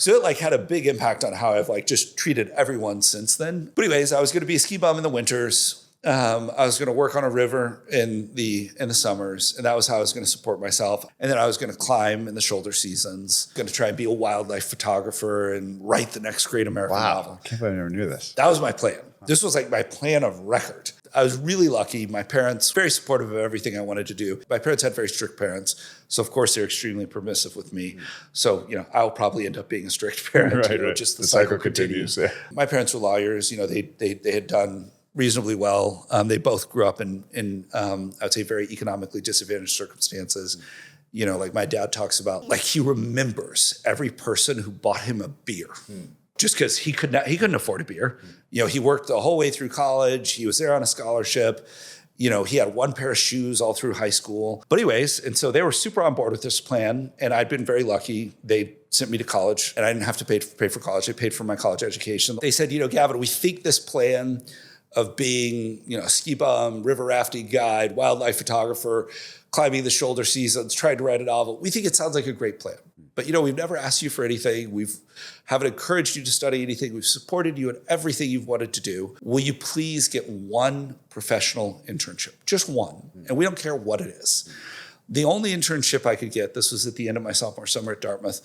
it had a big impact on how I've just treated everyone since then. But anyways, I was going to be a ski bum in the winters. I was going to work on a river in the summers, and that was how I was going to support myself. And then I was going to climb in the shoulder seasons, going to try and be a wildlife photographer and write the next great American novel. I can't believe I never knew this. That was my plan. This was like my plan of record. I was really lucky. My parents, very supportive of everything I wanted to do. My parents had very strict parents. So of course they're extremely permissive with me. So, I'll probably end up being a strict parent. Right. Just the cycle continues. Yeah. My parents were lawyers. They had done reasonably well. They both grew up in I would say very economically disadvantaged circumstances. Like my dad talks about, like he remembers every person who bought him a beer. Just because he couldn't afford a beer. He worked the whole way through college. He was there on a scholarship. He had one pair of shoes all through high school. But anyways, and so they were super on board with this plan. And I'd been very lucky. They sent me to college and I didn't have to pay for college. They paid for my college education. They said, Gavin, we think this plan of being, a ski bum, river rafting guide, wildlife photographer, climbing the shoulder seasons, trying to write a novel. We think it sounds like a great plan. But, we've never asked you for anything. We haven't encouraged you to study anything. We've supported you in everything you've wanted to do. Will you please get one professional internship? Just one. And we don't care what it is. The only internship I could get, this was at the end of my sophomore summer at Dartmouth,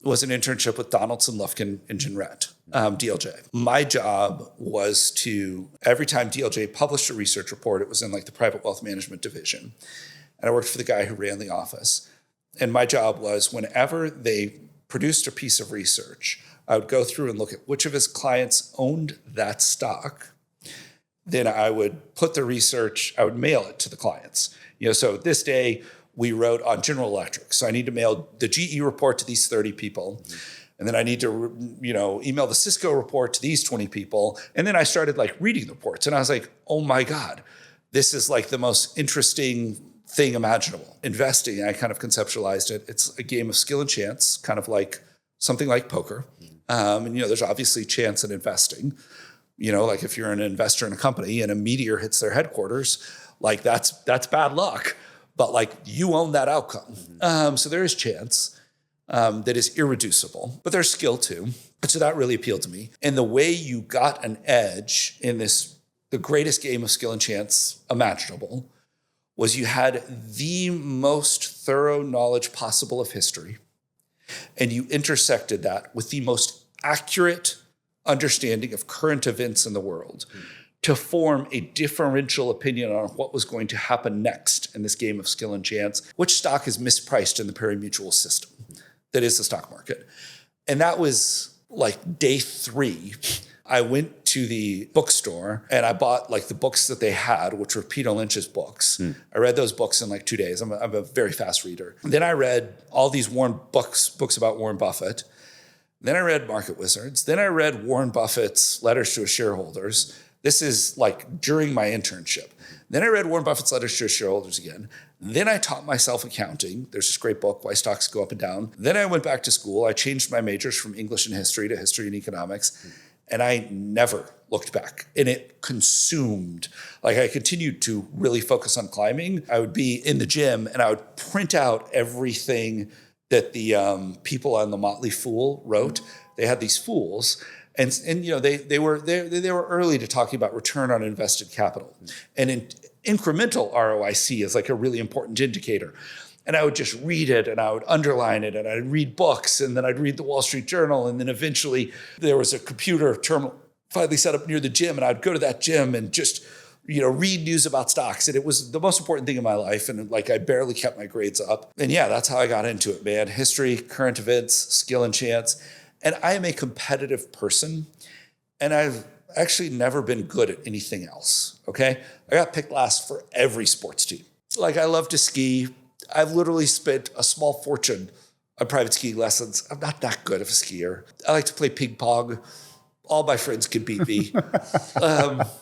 was an internship with Donaldson, Lufkin, and Ginrette, DLJ. My job was to, every time DLJ published a research report, it was in like the private wealth management division. And I worked for the guy who ran the office. And my job was whenever they produced a piece of research, I would go through and look at which of his clients owned that stock. Then I would put the research, I would mail it to the clients. So this day we wrote on General Electric. So I need to mail the GE report to these 30 people. And then I need to, email the Cisco report to these 20 people. And then I started reading the reports. And I was like, oh my God, this is the most interesting thing imaginable. Investing, I kind of conceptualized it. It's a game of skill and chance, kind of like something like poker. And there's obviously chance in investing. Like if you're an investor in a company and a meteor hits their headquarters, that's bad luck. But you own that outcome. So there is chance that is irreducible, but there's skill too. And so that really appealed to me. And the way you got an edge in the greatest game of skill and chance imaginable, was you had the most thorough knowledge possible of history, and you intersected that with the most accurate understanding of current events in the world to form a differential opinion on what was going to happen next in this game of skill and chance, which stock is mispriced in the pari-mutuel system that is the stock market. And that was day 3. I went to the bookstore and I bought the books that they had, which were Peter Lynch's books. I read those books in 2 days. I'm a very fast reader. Then I read all these books about Warren Buffett. Then I read Market Wizards. Then I read Warren Buffett's letters to his shareholders. This is during my internship. Then I read Warren Buffett's letters to his shareholders again. Then I taught myself accounting. There's this great book, Why Stocks Go Up and Down. Then I went back to school. I changed my majors from English and history to history and economics. And I never looked back. And it consumed. I continued to really focus on climbing. I would be in the gym and I would print out everything that the people on the Motley Fool wrote. They had these fools. And they were early to talking about return on invested capital. And incremental ROIC is a really important indicator. And I would just read it and I would underline it and I'd read books and then I'd read the Wall Street Journal. And then eventually there was a computer terminal finally set up near the gym and I'd go to that gym and just, read news about stocks. And it was the most important thing in my life. And I barely kept my grades up. And yeah, that's how I got into it, man. History, current events, skill and chance. And I am a competitive person. And I've actually never been good at anything else, okay? I got picked last for every sports team. I love to ski. I've literally spent a small fortune on private skiing lessons. I'm not that good of a skier. I like to play ping pong. All my friends can beat me.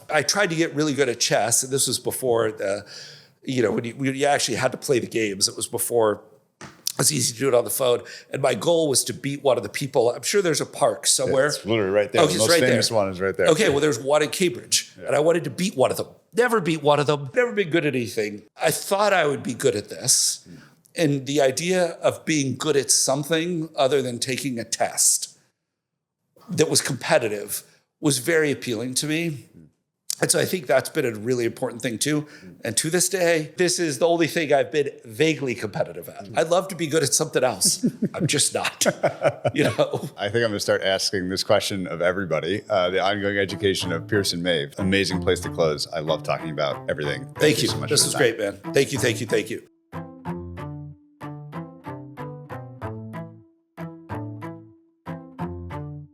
I tried to get really good at chess, and this was before when you actually had to play the games. It was before it was easy to do it on the phone. And my goal was to beat one of the people. I'm sure there's a park somewhere. It's literally right there. Oh, the most right famous there. one is right there. Okay, well, there's one in Cambridge, and I wanted to beat one of them. Never beat one of them. Never been good at anything. I thought I would be good at this. And the idea of being good at something other than taking a test that was competitive was very appealing to me. And so I think that's been a really important thing too. And to this day, this is the only thing I've been vaguely competitive at. I'd love to be good at something else. I'm just not, I think I'm going to start asking this question of everybody. The ongoing education of Pearson Maeve. Amazing place to close. I love talking about everything. Thank you. So much This for was your time. great, man. Thank you.